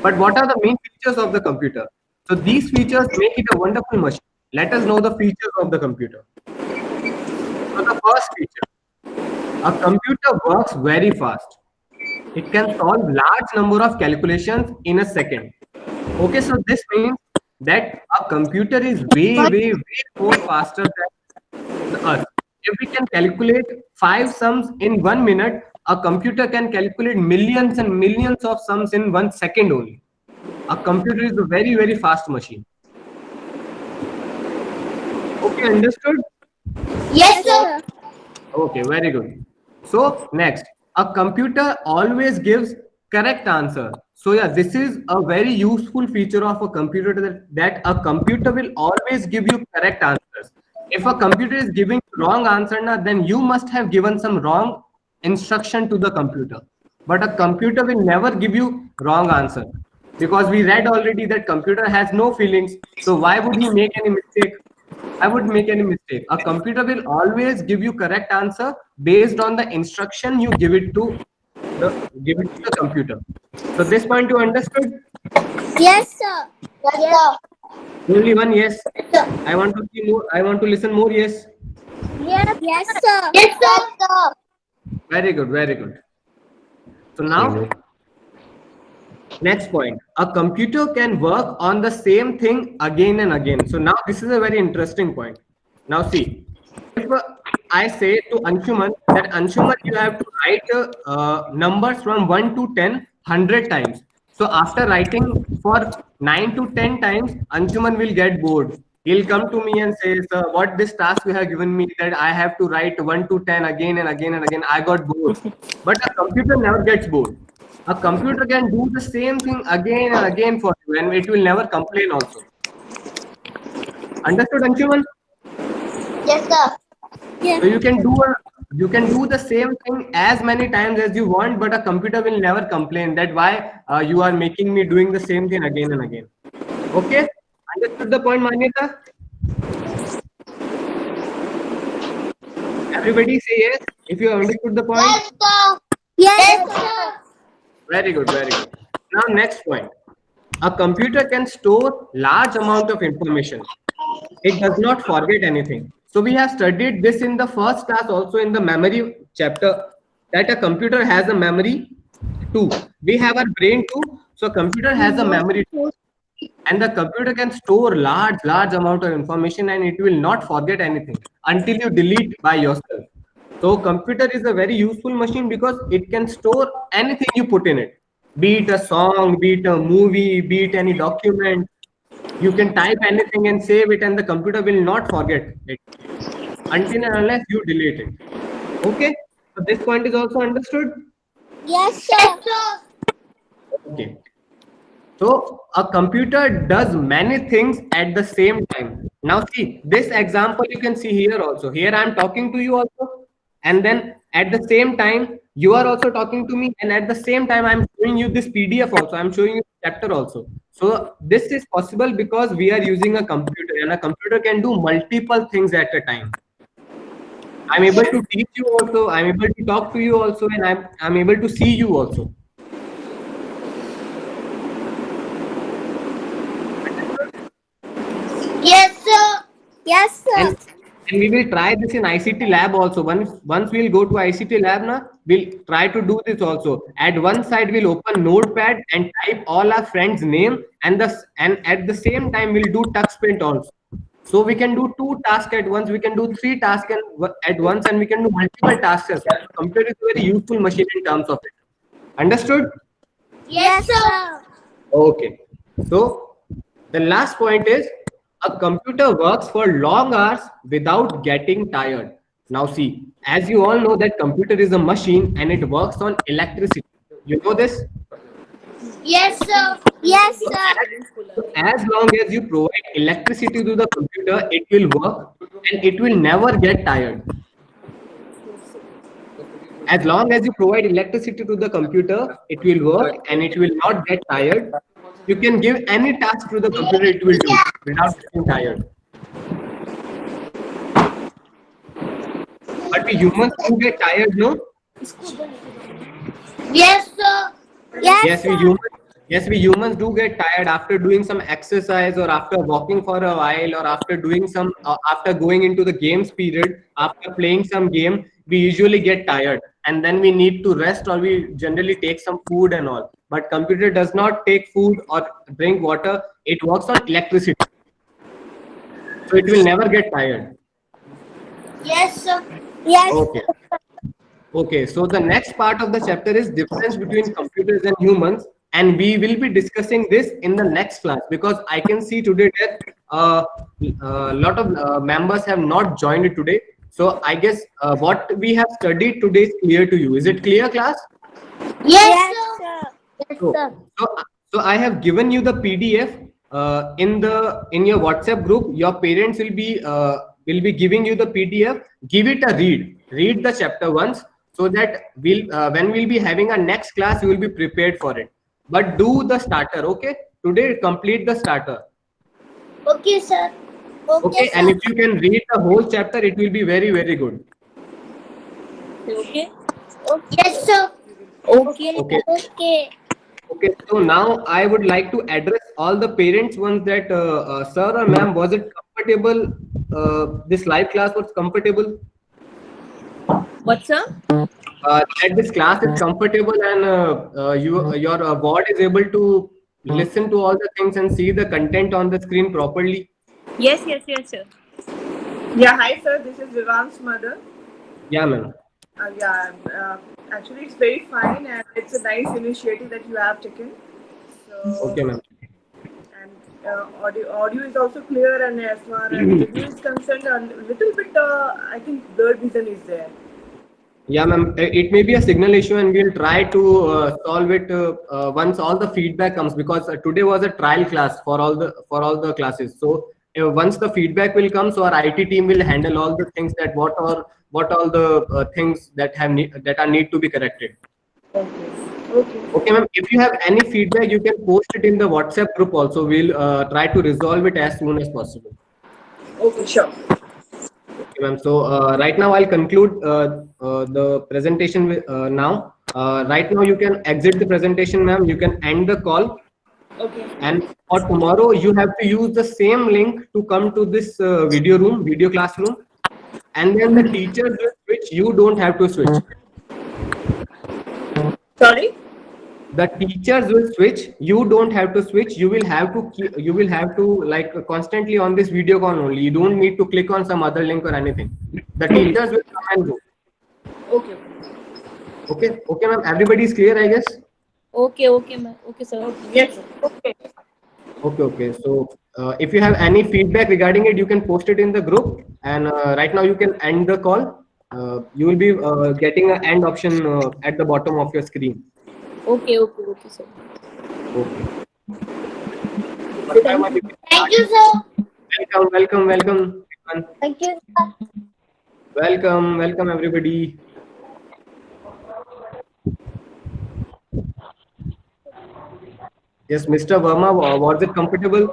But what are the main features of the computer? So these features make it a wonderful machine. Let us know the features of the computer. So the first feature, a computer works very fast. It can solve large number of calculations in a second. Okay, so this means that a computer is way more faster than us. If we can calculate 5 sums in 1 minute, a computer can calculate millions and millions of sums in 1 second only. A computer is a very, very fast machine. Okay, understood? Yes, sir. Okay, very good. So next, a computer always gives correct answer. So yeah, this is a very useful feature of a computer, that a computer will always give you correct answers. If a computer is giving wrong answer now, then you must have given some wrong instruction to the computer. But a computer will never give you wrong answer, because we read already that computer has no feelings. So why would he make any mistake? I would make any mistake. A computer will always give you correct answer based on the instruction you give it to the computer. So this point you understood? Yes, sir. Yes, sir. Only one yes. Sir. I want to see more. I want to listen more. Yes. Yes, yes, sir. Yes, sir. Very good. Very good. So now, next point. A computer can work on the same thing again and again. So now this is a very interesting point. Now see, if I say to Anshuman that Anshuman, you have to write numbers from 1 to 10 100 times. So after writing for 9 to 10 times, Anshuman will get bored. He'll come to me and say, "Sir, what this task you have given me, that I have to write 1 to 10 again and again and again. I got bored." But a computer never gets bored. A computer can do the same thing again and again for you, and it will never complain also. Understood, Anshuman? Yes, sir. So you can do the same thing as many times as you want, but a computer will never complain that why you are making me doing the same thing again and again. Okay, understood the point, Manyata? Everybody say yes if you have understood the point. Yes, sir. Yes, sir. Very good, very good. Now next point. A computer can store large amount of information. It does not forget anything. So we have studied this in the first class, also in the memory chapter, that a computer has a memory too. We have our brain too. So a computer has a memory too. And the computer can store large amount of information, and it will not forget anything until you delete by yourself. So computer is a very useful machine because it can store anything you put in it, be it a song, be it a movie, be it any document. You can type anything and save it, and the computer will not forget it until and unless you delete it. Okay, so this point is also understood. Yes, sir. Okay. So a computer does many things at the same time. Now see this example you can see here also. Here I am talking to you also, and then at the same time you are also talking to me, and at the same time I am showing you this PDF also. I am showing you chapter also. So this is possible because we are using a computer, and a computer can do multiple things at a time. I'm able to teach you also. I'm able to talk to you also, and I'm able to see you also. Yes, sir. Yes, sir. And we will try this in ICT lab also. Once we'll go to ICT lab now, we'll try to do this also. At one side we'll open Notepad and type all our friends' name, and at the same time we'll do TuxPrint also. So we can do 2 tasks at once. We can do 3 tasks at once, and we can do multiple tasks as well. Computer is a very useful machine in terms of it. Understood? Yes, sir. Okay. So the last point is a computer works for long hours without getting tired. Now see, as you all know that computer is a machine and it works on electricity. You know this? Yes, sir. Yes, sir. So as long as you provide electricity to the computer, it will work and it will never get tired. As long as you provide electricity to the computer, it will work and it will not get tired. You can give any task to the computer, it will do without getting tired. But we humans do get tired, no? Yes, sir. Yes, sir. Yes, we humans do get tired after doing some exercise, or after walking for a while, or after doing some after going into the games period, after playing some game. We usually get tired, and then we need to rest, or we generally take some food and all. But computer does not take food or drink water. It works on electricity, so it will never get tired. Yes, sir. Yes. Okay. Okay, so the next part of the chapter is difference between computers and humans, and we will be discussing this in the next class, because I can see today that a lot of members have not joined it today. So I guess what we have studied today is clear to you. Is it clear, class? Yes, sir. Yes, So, sir. so I have given you the PDF in your WhatsApp group. Your parents will be giving you the PDF. Give it a read. Read the chapter once, so that when we'll be having our next class, you will be prepared for it. But do the starter, okay? Today, complete the starter. Okay, sir. Okay, sir. and if you can read the whole chapter, it will be very, very good. Okay. Yes, sir. Okay. Okay. Okay. Okay, so now I would like to address all the parents once that sir or ma'am, was it comfortable? This live class was comfortable? What, sir? That this class is comfortable, and your ward is able to listen to all the things and see the content on the screen properly. Yes, sir. Yeah, hi sir, this is Vivang's mother. Yeah, ma'am. Actually it's very fine and it's a nice initiative that you have taken. So, Okay, ma'am. and audio is also clear, and as far as video is concerned, a little bit, I think blurred vision is there. Yeah, ma'am. It may be a signal issue, and we'll try to solve it once all the feedback comes. Because today was a trial class for all the classes. So once the feedback will come, so our IT team will handle all the things that what all the things that are need to be corrected. Okay, ma'am. If you have any feedback, you can post it in the WhatsApp group also. We'll try to resolve it as soon as possible. Okay, sure. Okay, ma'am. So right now I'll conclude the presentation now. Right now you can exit the presentation, ma'am. You can end the call. Okay. And for tomorrow, you have to use the same link to come to this video classroom. And then the teachers will switch. You don't have to switch. Sorry? The teachers will switch. You don't have to switch. You will have to like constantly on this video call only. You don't need to click on some other link or anything. The teachers will come and go. Okay. Okay, ma'am. Everybody is clear, I guess. Okay, ma'am. Okay, sir. Yes. Okay. Okay. So if you have any feedback regarding it, you can post it in the group. And right now you can end the call. You will be getting an end option at the bottom of your screen. Okay, sir. Okay. Thank you, sir. Welcome, everyone. Thank you, sir. Welcome, everybody. Yes, Mr. Verma, was it comfortable?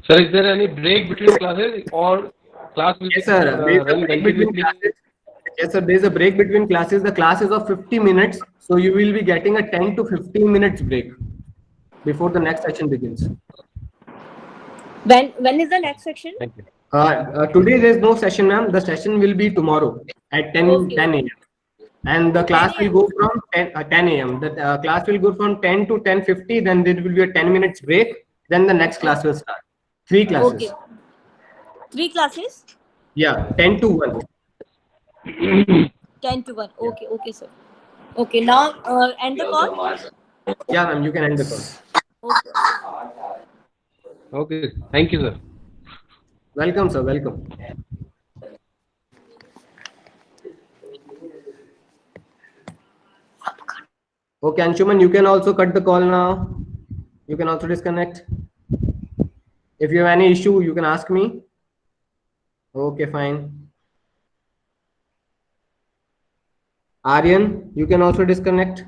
Sir, is there any break between classes or class will Yes, sir. There is a run break between continuously? classes. Yes, sir. There is a break between classes. The class is of 50 minutes, so you will be getting a 10 to 15 minutes break before the next session begins. When is the next section? Thank you. Today there is no session, ma'am. The session will be tomorrow at 10 Okay. 10 a.m. And the class will go from 10 a.m. The class will go from 10 to 10:50. Then there will be a 10 minutes break. Then the next class will start. 3 classes. Okay. 3 classes? Yeah, 10 to 1. 10 to 1. Okay, okay, sir. Okay, now end the call. Yeah, ma'am. You can end the call. Okay. Okay. Thank you, sir. Welcome, sir. Welcome. Okay, Anshuman, you can also cut the call now. You can also disconnect. If you have any issue, you can ask me. Okay, fine. Aryan, you can also disconnect.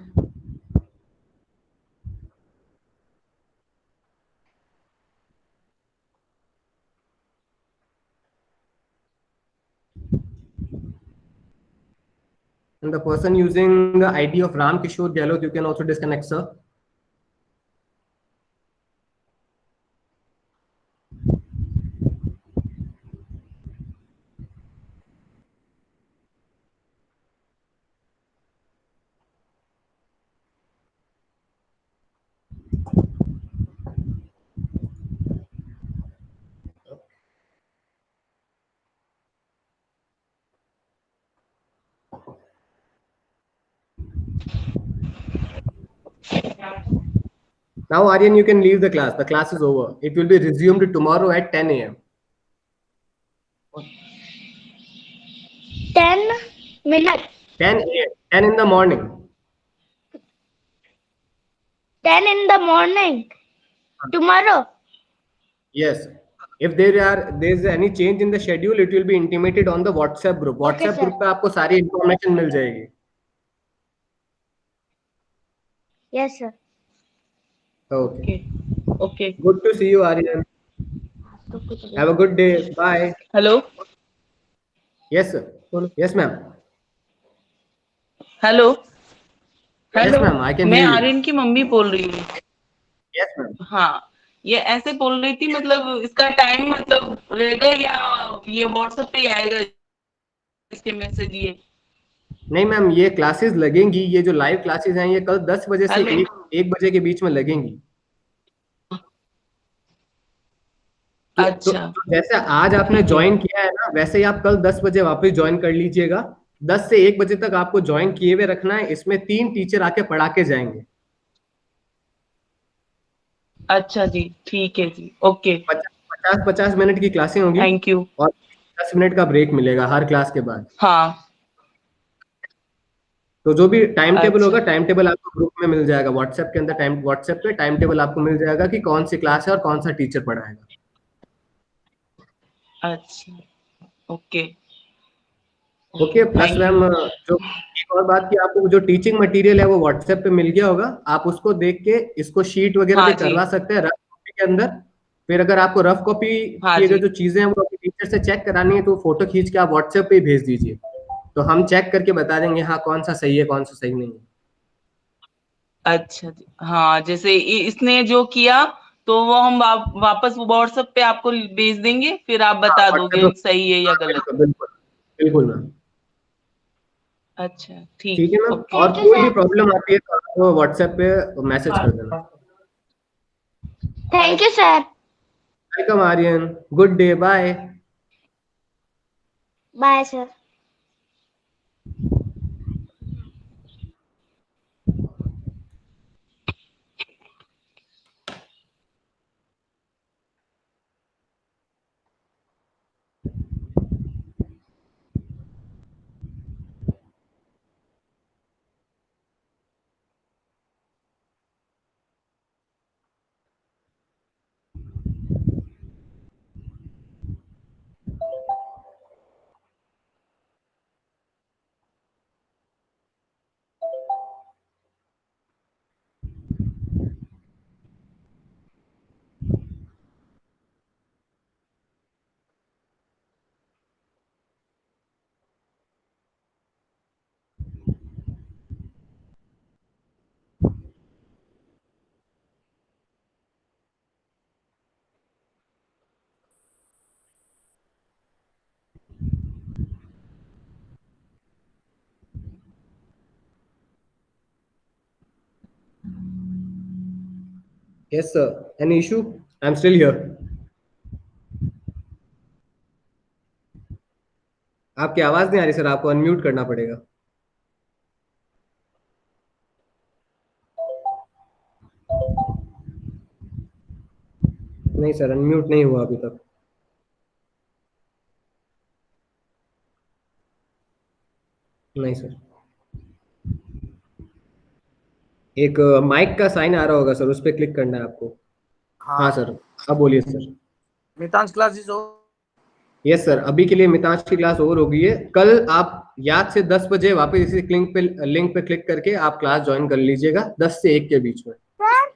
And the person using the ID of Ram Kishore Gehlot, you can also disconnect, sir. Now, Aryan, you can leave the class. The class is over. It will be resumed tomorrow at 10 a.m. 10 minutes. 10 a.m. 10 in the morning. 10 in the morning. Tomorrow. Yes. If there's any change in the schedule, it will be intimated on the WhatsApp group. WhatsApp sir. group पे आपको सारी information मिल जाएगी. Yes, sir. Okay. Okay. Good to see you, Aryan. Have a good day. Bye. Hello. Yes, sir. Yes, ma'am. Hello Yes, hello ma'am. I can मैं hear you. Aryan की mummy बोल रही हूँ Yes, ma'am. हाँ ये ऐसे बोल रही थी मतलब इसका टाइम मतलब रहेगा या ये व्हाट्सएप पे ही आएगा इसके मैसेज ये नहीं मैम, ये क्लासेस लगेंगी. ये जो लाइव क्लासेस हैं ये कल 10 बजे से हेलो 1 बजे के बीच में लगेंगी. अच्छा तो जैसे आज आपने ज्वाइन किया है ना, वैसे ही आप कल 10 बजे वापस ज्वाइन कर लीजिएगा. 10 से 1 बजे तक आपको ज्वाइन किए हुए रखना है. इसमें 3 टीचर आके पढ़ा के जाएंगे. अच्छा जी ठीक है जी ओके 50 मिनट की क्लासें होंगी थैंक यू और 10 मिनट का ब्रेक मिलेगा हर क्लास के बाद. हाँ तो जो भी टाइम टेबल अच्छा होगा, टाइम टेबल आपको ग्रुप में मिल जाएगा. व्हाट्सएप के अंदर व्हाट्सएप पे टाइम टेबल आपको मिल जाएगा कि कौन सी क्लास है और कौन सा टीचर पढ़ाएगा. अच्छा okay okay. Plus Thank ma'am, जो एक और बात की, आपको जो टीचिंग मटेरियल है वो व्हाट्सएप पे मिल गया होगा. आप उसको देख के इसको शीट वगैरह हाँ भी जी करवा सकते हैं रफ कॉपी के अंदर. फिर अगर आपको रफ कॉपी हाँ की अगर जी जो चीजें हैं वो अपने टीचर से चेक करानी है, तो फोटो खींच के आप व्हाट्सएप पे ही भेज दीजिए. तो हम चेक करके बता देंगे हाँ कौन सा सही है कौन सा सही नहीं है. अच्छा जी हाँ जैसे इसने जो किया तो वो हम वापस व्हाट्सएप पे आपको भेज देंगे फिर आप हाँ, बता व्हाट्सएप दोगे पे. सही है या हाँ, गलत बिल्कुल बिल्कुल बिल्कुल मैम. अच्छा ठीक ठीक है मैम. ओके और कोई भी प्रॉब्लम आती है तो आपको व्हाट्सएप पे मैसेज कर देना. Thank you, sir. Welcome Aryan. Good day. Bye. Bye, sir. Yes, sir. Any issue? I'm still here. आपकी आवाज नहीं आ रही सर, आपको अनम्यूट करना पड़ेगा. नहीं सर, अनम्यूट नहीं हुआ अभी तक. नहीं सर. एक माइक का साइन आ रहा होगा सर, उस पर क्लिक करना है आपको. हाँ सर, अब बोलिए sir. Mitansh class is over. Yes sir, अभी के लिए मितांश की क्लास ओवर हो गई है. कल आप याद से 10 बजे वापस इसी लिंक पे क्लिक करके आप क्लास ज्वाइन कर लीजिएगा 10 से 1 के बीच में. Sir,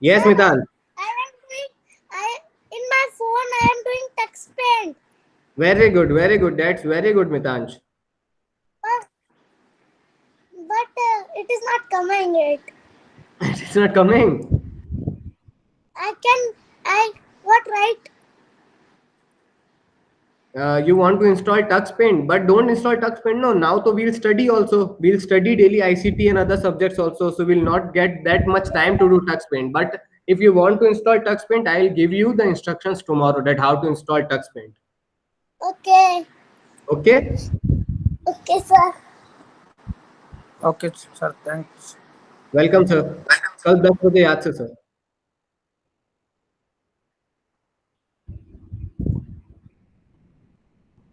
yes Mitansh. in my phone I am doing text paint. Very good, very good. That's very good Mitansh. But it is not coming yet. It's not coming. What right? You want to install TuxPaint, but don't install TuxPaint. No, now so we'll study also. We'll study daily ICT and other subjects also. So we'll not get that much time to do TuxPaint. But if you want to install TuxPaint, I'll give you the instructions tomorrow that how to install TuxPaint. Okay. Okay? Okay, sir. Okay sir, thanks. Welcome, sir. कल 10 बजे याद से sir.